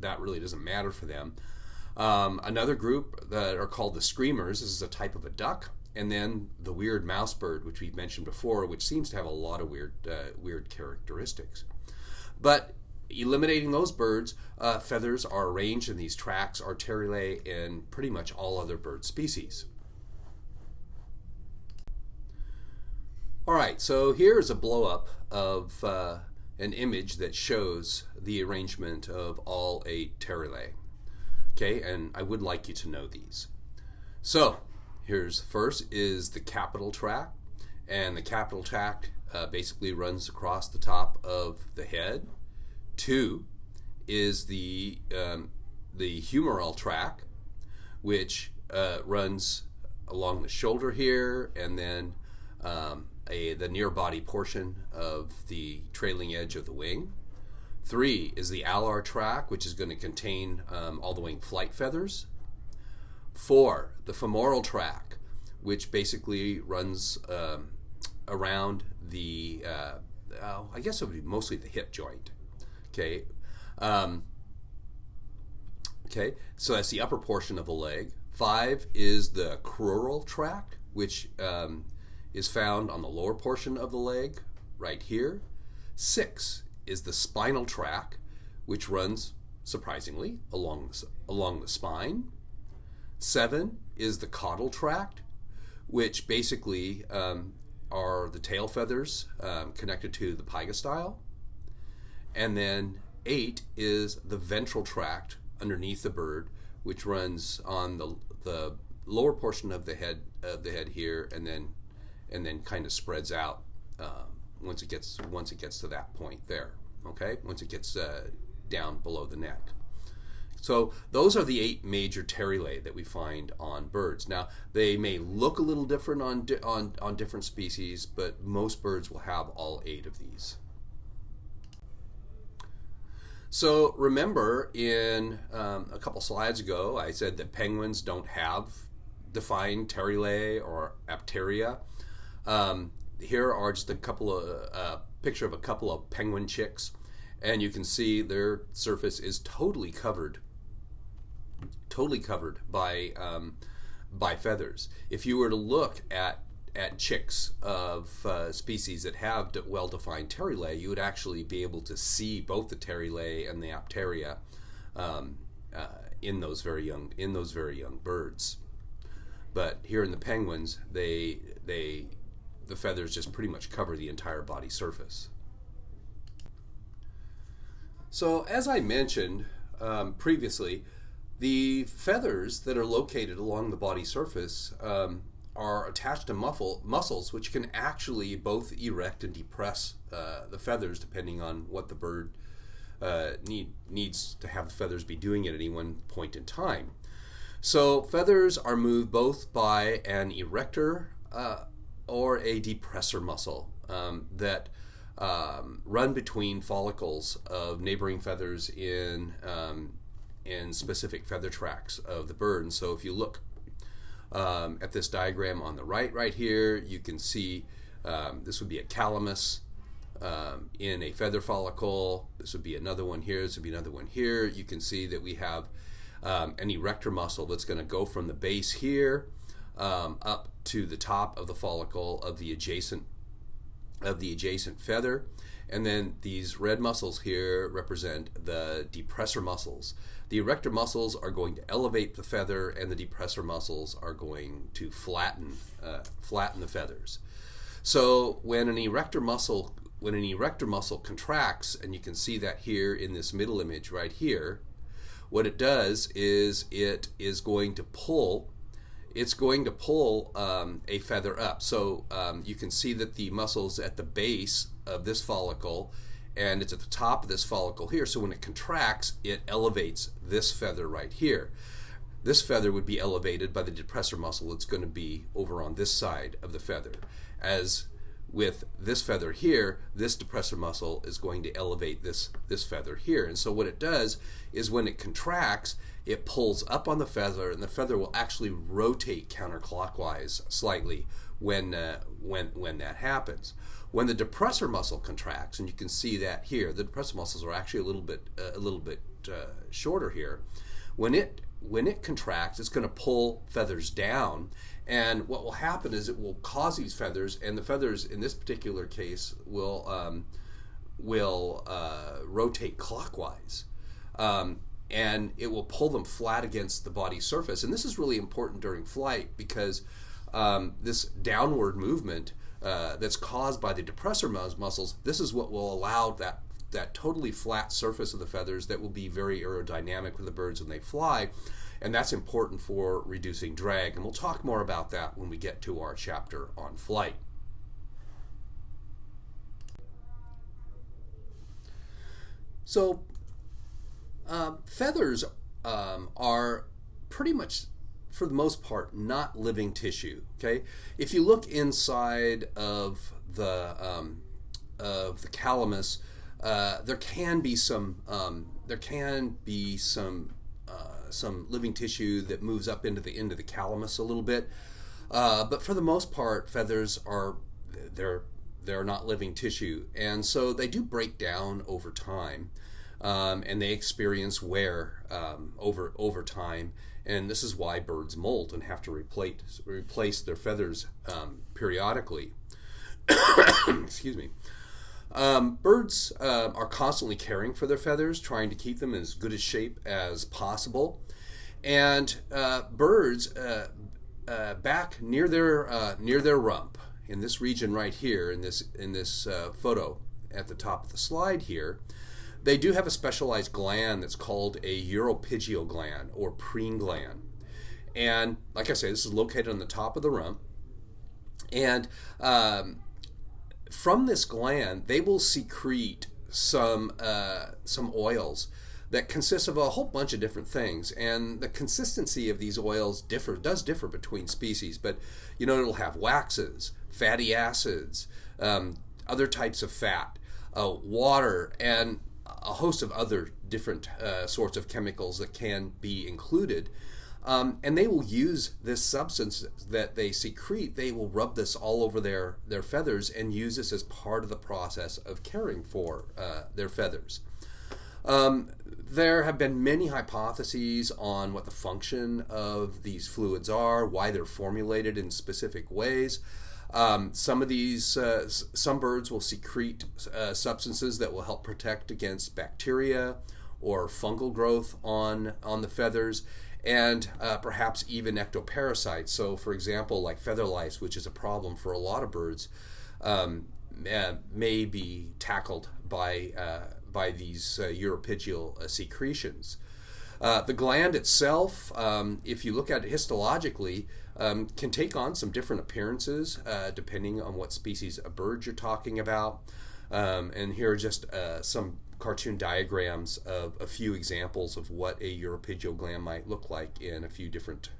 that really doesn't matter for them. Another group that are called the screamers. This is a type of a duck. And then the weird mouse bird, which we've mentioned before, which seems to have a lot of weird characteristics. But eliminating those birds, feathers are arranged in these tracks or terrulae in pretty much all other bird species. All right, so here's a blow-up of an image that shows the arrangement of all 8 terrulae. Okay, and I would like you to know these. So, here's first is the capital tract, and the capital tract basically runs across the top of the head. 2 is the humeral tract, which runs along the shoulder here, and then the near body portion of the trailing edge of the wing. 3 is the alar tract, which is going to contain all the wing flight feathers. 4, the femoral tract, which basically runs around the, I guess it would be mostly the hip joint. Okay. Okay, so that's the upper portion of the leg. 5 is the crural tract, which is found on the lower portion of the leg, right here. 6 is the spinal tract, which runs, surprisingly, along the spine. 7 is the caudal tract, which basically are the tail feathers connected to the pygostyle. And then 8 is the ventral tract underneath the bird, which runs on the lower portion of the head here, and then kind of spreads out once it gets to that point there. Okay, once it gets down below the neck. So those are the 8 major terrulae that we find on birds. Now they may look a little different on different species, but most birds will have all 8 of these. So remember, in a couple slides ago, I said that penguins don't have defined terrulae or apteria. Here are just a couple of picture of a couple of penguin chicks, and you can see their surface is totally covered by feathers. If you were to look at chicks of species that have well-defined terrulae, you would actually be able to see both the terrulae and the apteria in those very young birds. But here in the penguins, the feathers just pretty much cover the entire body surface. So as I mentioned previously, the feathers that are located along the body surface are attached to muscles which can actually both erect and depress the feathers depending on what the bird needs to have the feathers be doing at any one point in time. So feathers are moved both by an erector or a depressor muscle that run between follicles of neighboring feathers in specific feather tracts of the bird. And so if you look at this diagram on the right here, you can see this would be a calamus in a feather follicle. This would be another one here. This would be another one here. You can see that we have an erector muscle that's going to go from the base here up to the top of the follicle of the adjacent feather. And then these red muscles here represent the depressor muscles. The erector muscles are going to elevate the feather, and the depressor muscles are going to flatten the feathers. So when an erector muscle contracts, and you can see that here in this middle image right here, what it does is it is going to pull. It's going to pull a feather up. So you can see that the muscle's at the base of this follicle, and it's at the top of this follicle here. So when it contracts, it elevates this feather right here. This feather would be elevated by the depressor muscle. It's going to be over on this side of the feather. As with this feather here, this depressor muscle is going to elevate this feather here. And so what it does is when it contracts, it pulls up on the feather, and the feather will actually rotate counterclockwise slightly when that happens. When the depressor muscle contracts, and you can see that here, the depressor muscles are actually a little bit shorter here. When it contracts, it's going to pull feathers down, and what will happen is it will cause these feathers, and the feathers in this particular case will rotate clockwise. And it will pull them flat against the body surface. And this is really important during flight because this downward movement that's caused by the depressor muscles, this is what will allow that totally flat surface of the feathers that will be very aerodynamic for the birds when they fly. And that's important for reducing drag. And we'll talk more about that when we get to our chapter on flight. So feathers are pretty much, for the most part, not living tissue. Okay, if you look inside of the calamus, there can be some living tissue that moves up into the calamus a little bit, but for the most part, feathers are they're not living tissue, and so they do break down over time. and they experience wear over time. And this is why birds molt and have to replace their feathers periodically. Excuse me. Birds are constantly caring for their feathers, trying to keep them in as good a shape as possible. And birds back near their rump, in this region right here, in this photo at the top of the slide here, they do have a specialized gland that's called a uropygial gland or preen gland. And like I say, this is located on the top of the rump. And from this gland, they will secrete some oils that consist of a whole bunch of different things. And the consistency of these oils does differ between species. But it'll have waxes, fatty acids, other types of fat, water, and a host of other different sorts of chemicals that can be included. And they will use this substance that they secrete. They will rub this all over their feathers and use this as part of the process of caring for their feathers. There have been many hypotheses on what the function of these fluids are, why they're formulated in specific ways. Some birds will secrete substances that will help protect against bacteria or fungal growth on the feathers, and perhaps even ectoparasites. So, for example, like feather lice, which is a problem for a lot of birds, may be tackled by these uropygial secretions. The gland itself, if you look at it histologically, can take on some different appearances depending on what species of bird you're talking about. And here are just some cartoon diagrams of a few examples of what a uropygial gland might look like in a few different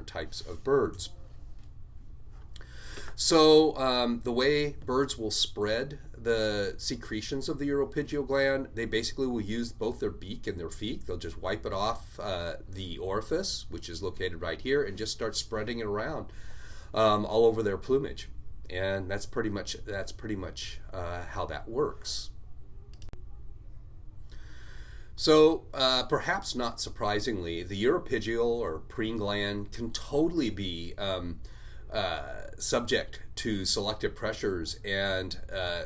types of birds. So the way birds will spread the secretions of the uropygial gland, they basically will use both their beak and their feet. They'll just wipe it off the orifice, which is located right here, and just start spreading it around all over their plumage. And that's pretty much how that works. So perhaps not surprisingly, the uropygial or preen gland can totally be subject to selective pressures and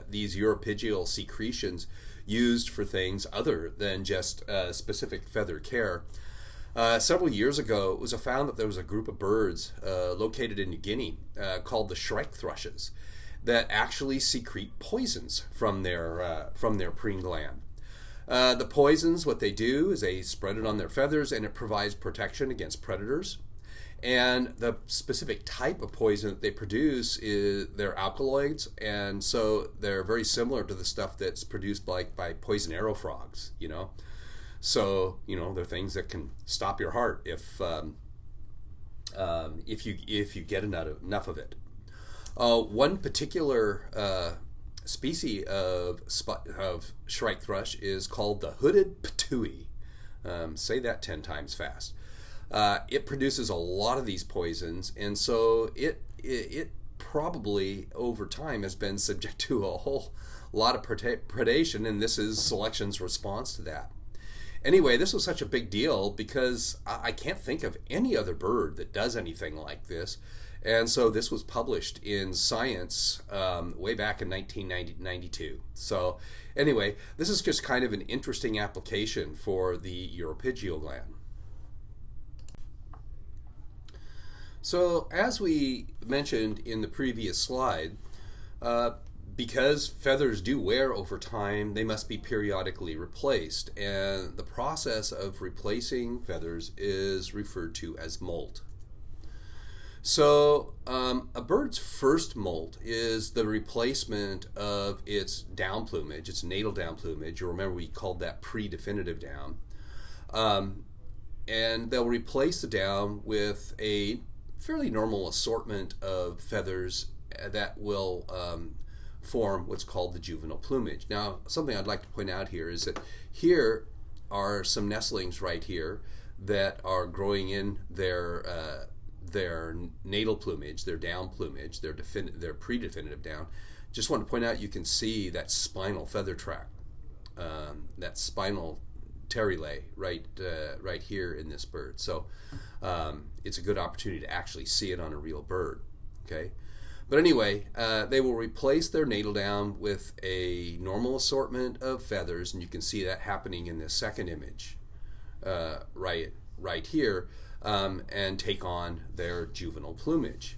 these uropygial secretions used for things other than just specific feather care. Several years ago, it was found that there was a group of birds located in New Guinea called the shrike thrushes that actually secrete poisons from their preen gland. The poisons, what they do is they spread it on their feathers, and it provides protection against predators. And the specific type of poison that they produce is they're alkaloids, and so they're very similar to the stuff that's produced by poison arrow frogs. So they're things that can stop your heart if you get enough of it. One particular species of shrike thrush is called the hooded patooey. Say that 10 times fast. It produces a lot of these poisons, and so it probably over time has been subject to a whole lot of predation, and this is selection's response to that. Anyway, this was such a big deal because I can't think of any other bird that does anything like this. And so this was published in Science way back in 1992. So anyway, this is just kind of an interesting application for the uropygial gland. So as we mentioned in the previous slide, because feathers do wear over time, they must be periodically replaced. And the process of replacing feathers is referred to as molt. So a bird's first molt is the replacement of its down plumage, its natal down plumage. You'll remember we called that pre-definitive down. And they'll replace the down with a fairly normal assortment of feathers that will form what's called the juvenile plumage. Now, something I'd like to point out here is that here are some nestlings right here that are growing in their natal plumage, their down plumage, their pre-definitive down. Just want to point out you can see that spinal feather tract. that spinal terrulae right here in this bird. So it's a good opportunity to actually see it on a real bird. Okay, but anyway, they will replace their natal down with a normal assortment of feathers, and you can see that happening in this second image right here, and take on their juvenile plumage.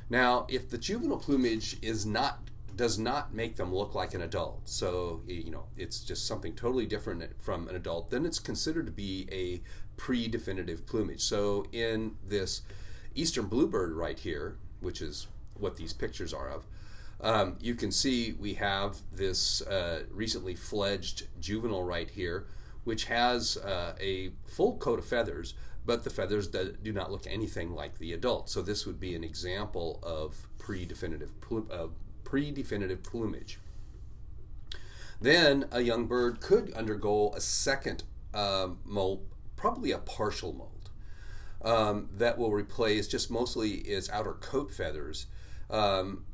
Now, if the juvenile plumage does not make them look like an adult, so it's just something totally different from an adult, then it's considered to be a pre-definitive plumage. So in this eastern bluebird right here, which is what these pictures are of, you can see we have this recently fledged juvenile right here, which has a full coat of feathers, but the feathers do not look anything like the adult. So this would be an example of pre-definitive plumage. Then a young bird could undergo a second molt, probably a partial molt, that will replace just mostly its outer coat feathers,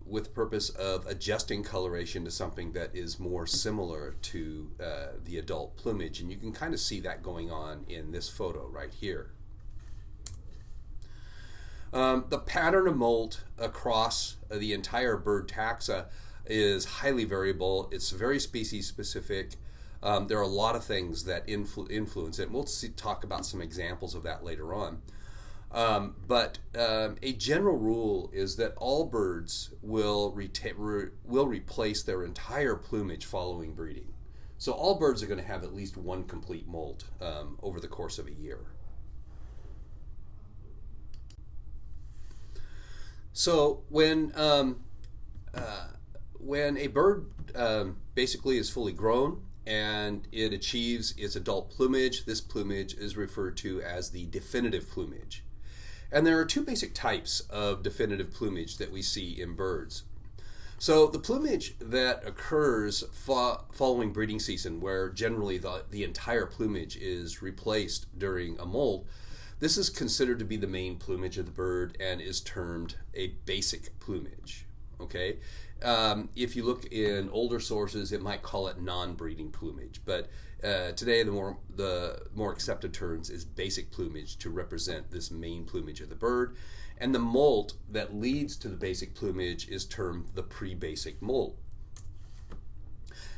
with the purpose of adjusting coloration to something that is more similar to the adult plumage. And you can kind of see that going on in this photo right here. The pattern of molt across the entire bird taxa is highly variable. It's very species specific. There are a lot of things that influence it. And we'll talk about some examples of that later on. But a general rule is that all birds will replace their entire plumage following breeding. So all birds are going to have at least one complete molt over the course of a year. So when a bird basically is fully grown and it achieves its adult plumage, this plumage is referred to as the definitive plumage. And there are two basic types of definitive plumage that we see in birds. So the plumage that occurs following breeding season, where generally the entire plumage is replaced during a molt, this is considered to be the main plumage of the bird and is termed a basic plumage. Okay, if you look in older sources, it might call it non-breeding plumage, but today the more accepted terms is basic plumage to represent this main plumage of the bird, and the molt that leads to the basic plumage is termed the pre-basic molt.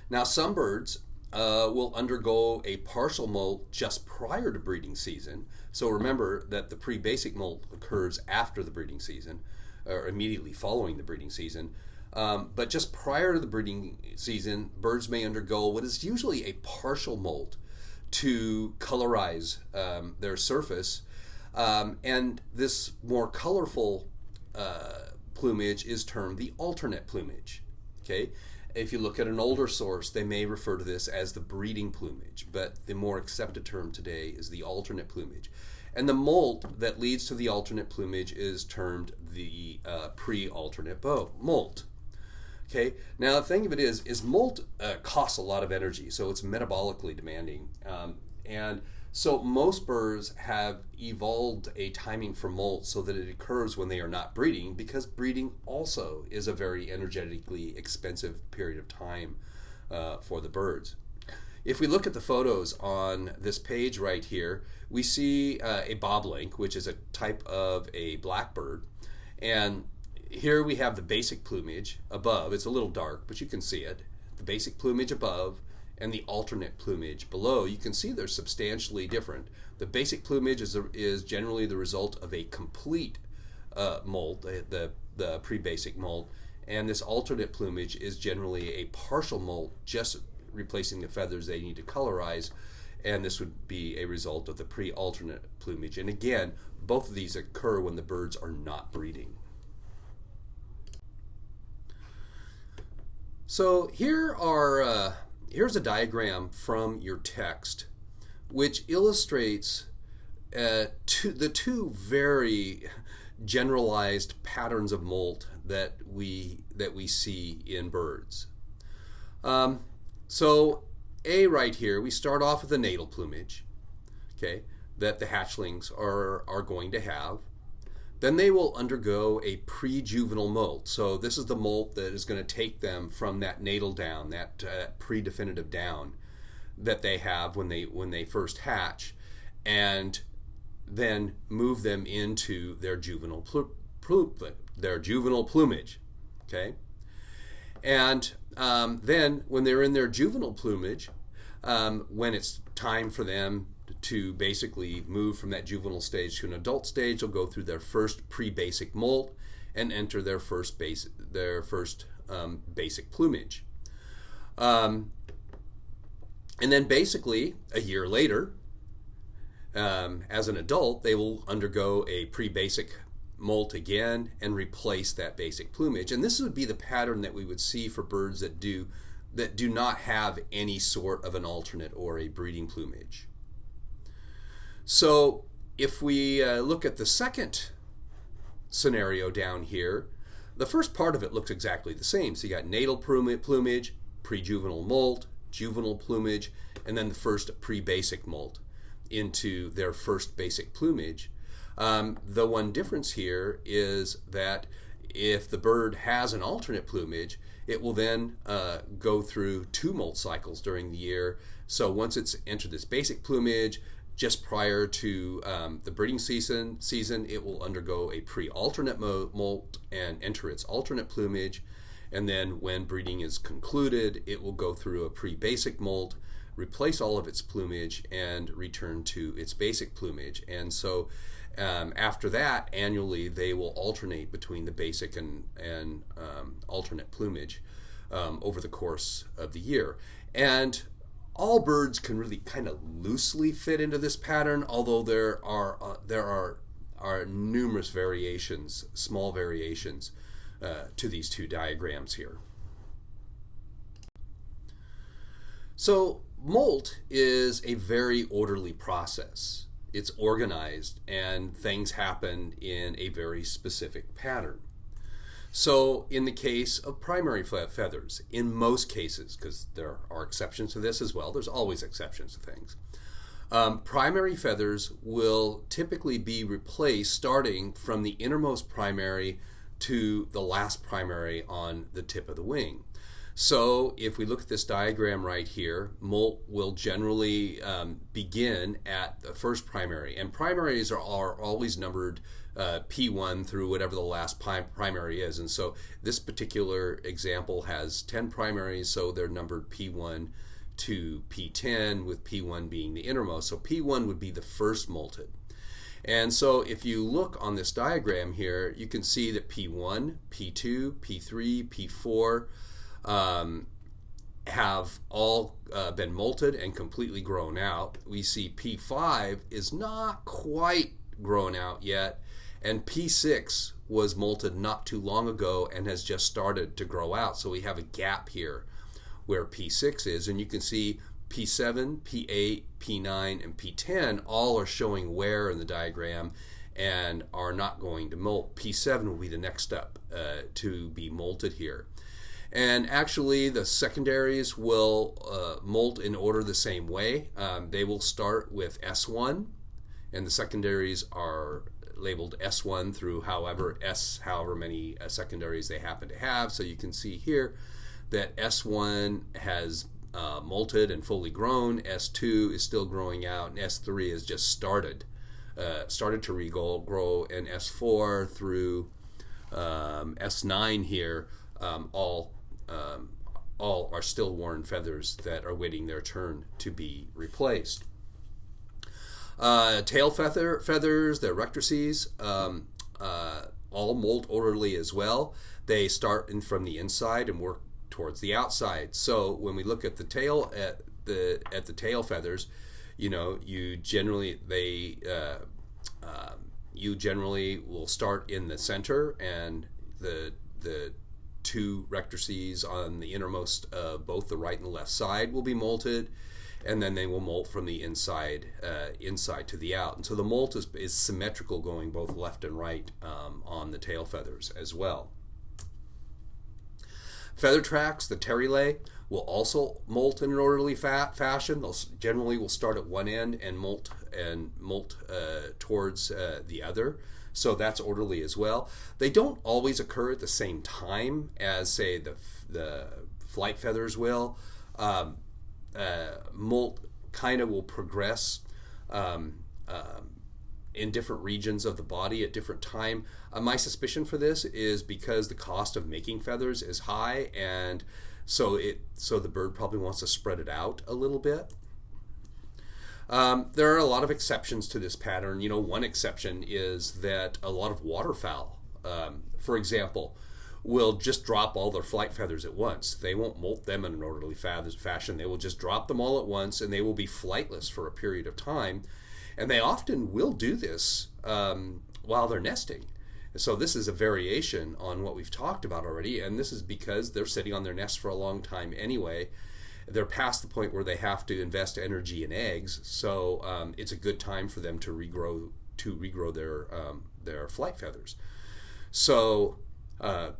Now, some birds will undergo a partial molt just prior to breeding season. So remember that the pre-basic molt occurs after the breeding season, or immediately following the breeding season. But just prior to the breeding season, birds may undergo what is usually a partial molt to colorize their surface. And this more colorful plumage is termed the alternate plumage. Okay? If you look at an older source, they may refer to this as the breeding plumage, but the more accepted term today is the alternate plumage. And the molt that leads to the alternate plumage is termed the pre-alternate molt. Okay. Now the thing of it is molt costs a lot of energy, so it's metabolically demanding, and so most birds have evolved a timing for molt so that it occurs when they are not breeding, because breeding also is a very energetically expensive period of time for the birds. If we look at the photos on this page right here, we see a bobolink, which is a type of a blackbird, and here we have the basic plumage above. It's a little dark, but you can see it. The basic plumage above and the alternate plumage below. You can see they're substantially different. The basic plumage is generally the result of a complete molt, the pre-basic molt, and this alternate plumage is generally a partial molt, just replacing the feathers they need to colorize, and this would be a result of the pre-alternate plumage. And again, both of these occur when the birds are not breeding. So here's a diagram from your text which illustrates the two very generalized patterns of molt that we see in birds. So A right here, we start off with the natal plumage, okay, that the hatchlings are going to have. Then they will undergo a pre-juvenile molt. So this is the molt that is going to take them from that natal down, that pre-definitive down, that they have when they first hatch, and then move them into their juvenile plumage. Okay, and then when they're in their juvenile plumage, when it's time for them to basically move from that juvenile stage to an adult stage, they'll go through their first pre-basic molt and enter their first basic plumage. And then basically a year later, as an adult, they will undergo a pre-basic molt again and replace that basic plumage. And this would be the pattern that we would see for birds that do not have any sort of an alternate or a breeding plumage. So if we look at the second scenario down here, the first part of it looks exactly the same. So you got natal plumage, pre-juvenile molt, juvenile plumage, and then the first pre-basic molt into their first basic plumage. The one difference here is that if the bird has an alternate plumage, it will then go through 2 molt cycles during the year. So once it's entered this basic plumage, just prior to the breeding season, it will undergo a pre-alternate molt and enter its alternate plumage. And then when breeding is concluded, it will go through a pre-basic molt, replace all of its plumage, and return to its basic plumage. And so after that, annually, they will alternate between the basic and alternate plumage over the course of the year. And all birds can really kind of loosely fit into this pattern, although there are numerous variations, small variations, to these two diagrams here. So molt is a very orderly process. It's organized and things happen in a very specific pattern. So in the case of primary feathers, in most cases, because there are exceptions to this as well, there's always exceptions to things, primary feathers will typically be replaced starting from the innermost primary to the last primary on the tip of the wing. So if we look at this diagram right here, molt will generally begin at the first primary, and primaries are always numbered P1 through whatever the last primary is. And so this particular example has 10 primaries, so they're numbered P1 to P10, with P1 being the innermost. So P1 would be the first molted. And so if you look on this diagram here, you can see that P1, P2, P3, P4 have all been molted and completely grown out. We see P5 is not quite grown out yet, and P6 was molted not too long ago and has just started to grow out. So we have a gap here where P6 is, and you can see P7, P8, P9, and P10 all are showing wear in the diagram and are not going to molt. P7 will be the next step to be molted here. And actually the secondaries will molt in order the same way. They will start with S1, and the secondaries are labeled S1 through however many secondaries they happen to have. So you can see here that S1 has molted and fully grown, S2 is still growing out, and S3 has just started to regrow, and S4 through S9 here all are still worn feathers that are waiting their turn to be replaced. Tail feathers, the rectrices, all molt orderly as well. They start from the inside and work towards the outside. So when we look at the tail the tail feathers, you generally will start in the center, and the two rectrices on the innermost both the right and the left side will be molted, and then they will molt from the inside to the out. And so the molt is symmetrical, going both left and right on the tail feathers as well. Feather tracks, the terrile, will also molt in an orderly fashion. They'll generally will start at one end and molt towards the other. So that's orderly as well. They don't always occur at the same time as, say, the flight feathers will. molt kind of will progress in different regions of the body at different time. My suspicion for this is because the cost of making feathers is high, and so the bird probably wants to spread it out a little bit. There are a lot of exceptions to this pattern. One exception is that a lot of waterfowl, for example, will just drop all their flight feathers at once. They won't molt them in an orderly fashion. They will just drop them all at once, and they will be flightless for a period of time. And they often will do this while they're nesting. So this is a variation on what we've talked about already, and this is because they're sitting on their nest for a long time anyway. They're past the point where they have to invest energy in eggs, so it's a good time for them to regrow their flight feathers. So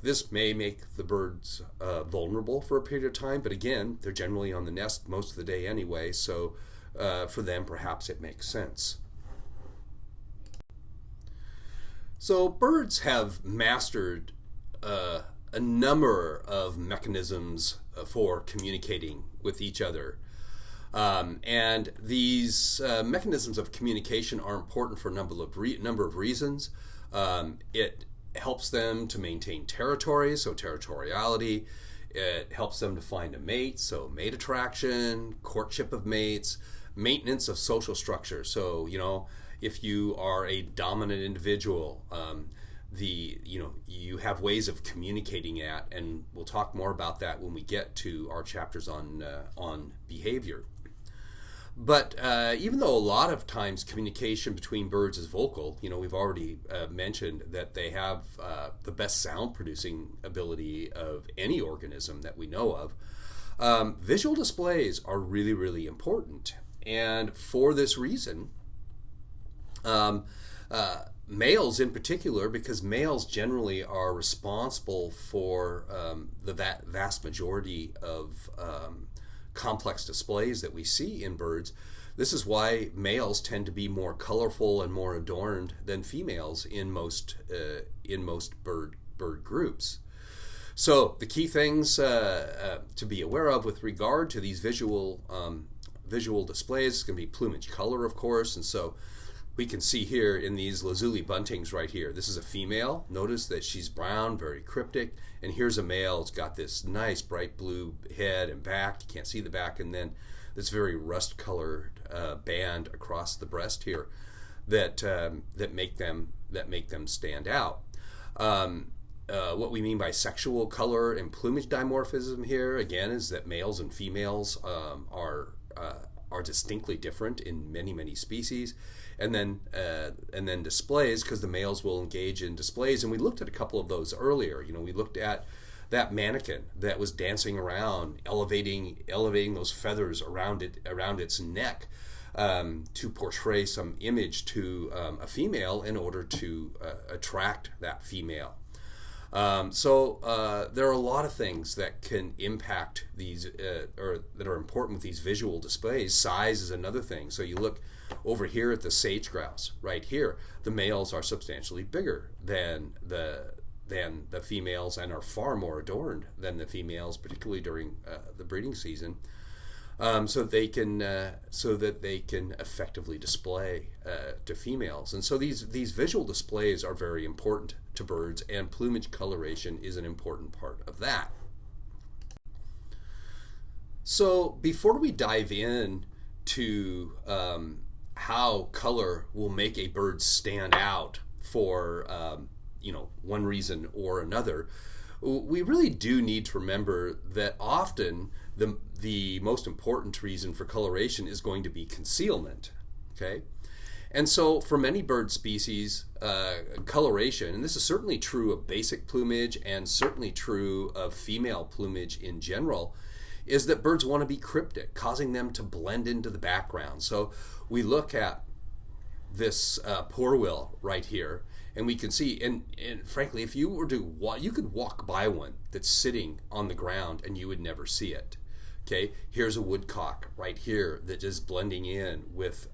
this may make the birds vulnerable for a period of time, but again, they're generally on the nest most of the day anyway, so for them perhaps it makes sense. So birds have mastered a number of mechanisms for communicating with each other. And these mechanisms of communication are important for a number of reasons. It helps them to maintain territory, so territoriality. It helps them to find a mate, so mate attraction, courtship of mates, maintenance of social structure. So, if you are a dominant individual, you have ways of communicating at, and we'll talk more about that when we get to our chapters on behavior. But even though a lot of times communication between birds is vocal, we've already mentioned that they have the best sound producing ability of any organism that we know of. Visual displays are really, really important, and for this reason, males in particular, because males generally are responsible for the vast majority of complex displays that we see in birds. This is why males tend to be more colorful and more adorned than females in most bird groups. So the key things to be aware of with regard to these visual displays is going to be plumage color, of course, and so we can see here in these lazuli buntings right here. This is a female. Notice that she's brown, very cryptic. And here's a male. It's got this nice bright blue head and back. You can't see the back. And then this very rust-colored band across the breast here that make them stand out. What we mean by sexual color and plumage dimorphism here, again, is that males and females are distinctly different in many, many species. And then displays, because the males will engage in displays, and we looked at a couple of those earlier. We looked at that mannequin that was dancing around, elevating those feathers around its neck to portray some image to a female in order to attract that female. So there are a lot of things that can impact these, or that are important with these visual displays. Size is another thing. So you look over here at the sage grouse right here. The males are substantially bigger than the females and are far more adorned than the females, particularly during the breeding season. So that they can effectively display to females. And so these visual displays are very important to birds, and plumage coloration is an important part of that. So before we dive in to how color will make a bird stand out for one reason or another, we really do need to remember that often the most important reason for coloration is going to be concealment. Okay, and so for many bird species, coloration, and this is certainly true of basic plumage and certainly true of female plumage in general, is that birds want to be cryptic, causing them to blend into the background. So we look at this porwheel right here, and we can see, and frankly, if you were to you could walk by one that's sitting on the ground and you would never see it. Okay, here's a woodcock right here that is blending in with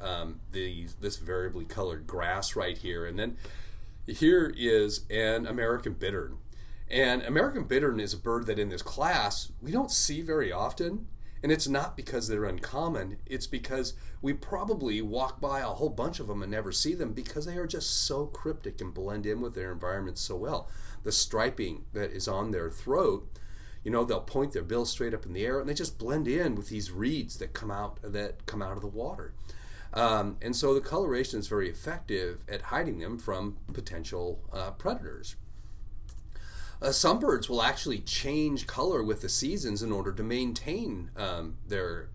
this variably colored grass right here, and then here is an American bittern. And American bittern is a bird that in this class we don't see very often, And it's not because they're uncommon, it's because we probably walk by a whole bunch of them and never see them because they are just so cryptic and blend in with their environment so well. The striping that is on their throat, they'll point their bill straight up in the air and they just blend in with these reeds that come out of the water. And so the coloration is very effective at hiding them from potential predators. Some birds will actually change color with the seasons in order to maintain their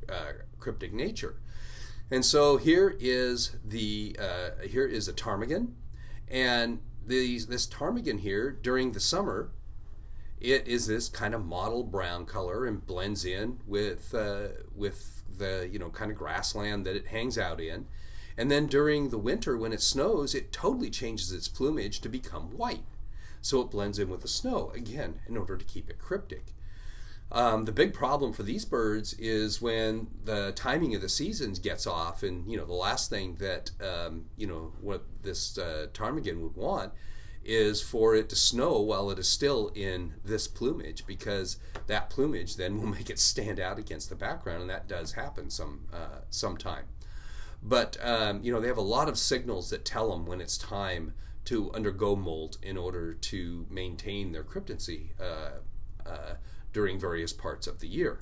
cryptic nature. And so here is a ptarmigan, and this ptarmigan here during the summer, it is this kind of mottled brown color and blends in with the kind of grassland that it hangs out in. And then during the winter when it snows, it totally changes its plumage to become white. So it blends in with the snow, again, in order to keep it cryptic. The big problem for these birds is when the timing of the seasons gets off, and the last thing that what this ptarmigan would want is for it to snow while it is still in this plumage, because that plumage then will make it stand out against the background, and that does happen sometime. But they have a lot of signals that tell them when it's time to undergo molt in order to maintain their cryptancy during various parts of the year.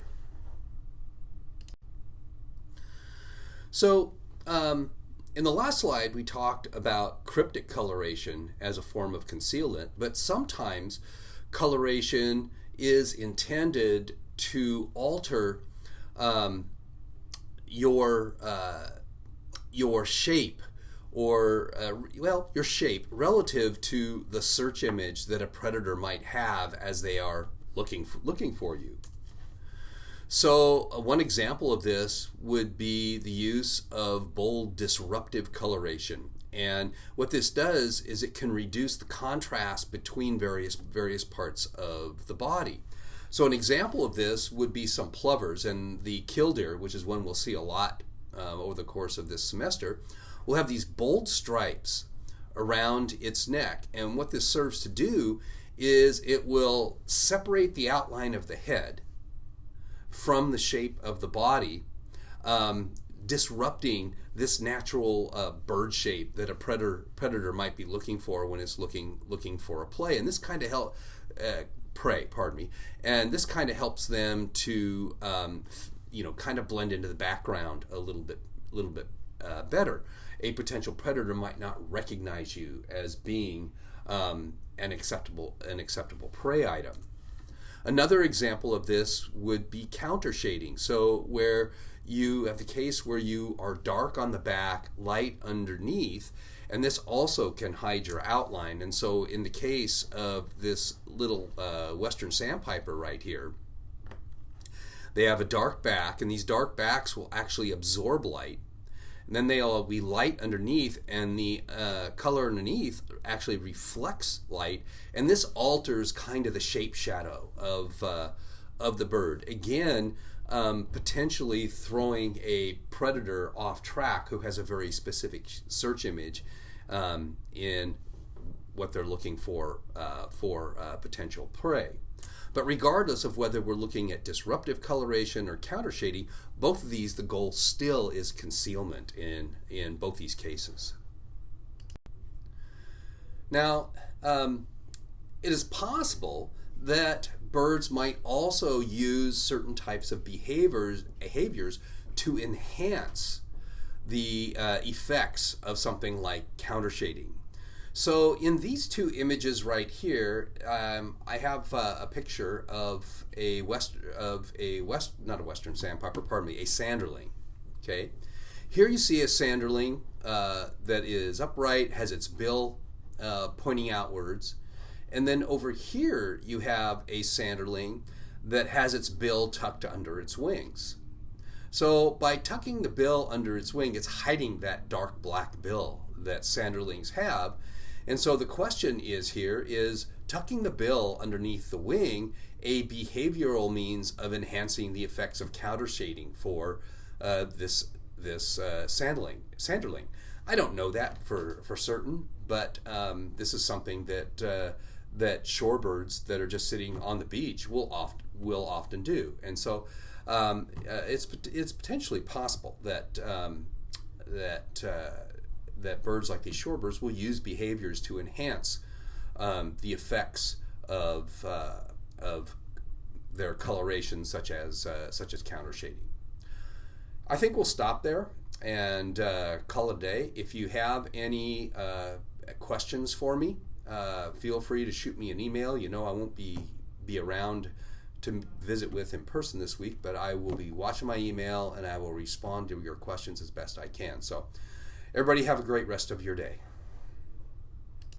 So in the last slide we talked about cryptic coloration as a form of concealment, but sometimes coloration is intended to alter your shape, or your shape relative to the search image that a predator might have as they are looking for you. So one example of this would be the use of bold disruptive coloration. And what this does is it can reduce the contrast between various parts of the body. So an example of this would be some plovers, and the killdeer, which is one we'll see a lot over the course of this semester, will have these bold stripes around its neck. And what this serves to do is it will separate the outline of the head from the shape of the body, disrupting this natural bird shape that a predator might be looking for when it's looking for a prey. And this kind of and this kind of helps them to kind of blend into the background a little bit better. A potential predator might not recognize you as being an acceptable prey item. Another example of this would be counter shading. So where you have the case where you are dark on the back, light underneath, and this also can hide your outline. And so in the case of this little western sandpiper right here, they have a dark back, and these dark backs will actually absorb light. And then they'll be light underneath, and the color underneath actually reflects light, and this alters kind of the shape shadow of the bird. Again, potentially throwing a predator off track who has a very specific search image in what they're looking for potential prey. But regardless of whether we're looking at disruptive coloration or counter shading, both of these, the goal still is concealment in both these cases. Now, it is possible that birds might also use certain types of behaviors to enhance the effects of something like counter shading. So in these two images right here, I have a picture of a sanderling. Okay, here you see a sanderling that is upright, has its bill pointing outwards, and then over here you have a sanderling that has its bill tucked under its wings. So by tucking the bill under its wing, it's hiding that dark black bill that sanderlings have. And so the question is tucking the bill underneath the wing a behavioral means of enhancing the effects of counter shading for this sanderling? I don't know that for certain, but this is something that that shorebirds that are just sitting on the beach will often do. And so it's potentially possible that that birds like these shorebirds will use behaviors to enhance the effects of their coloration, such as counter shading. I think we'll stop there and call it a day. If you have any questions for me, feel free to shoot me an email. You know I won't be around to visit with in person this week, but I will be watching my email and I will respond to your questions as best I can. So everybody have a great rest of your day.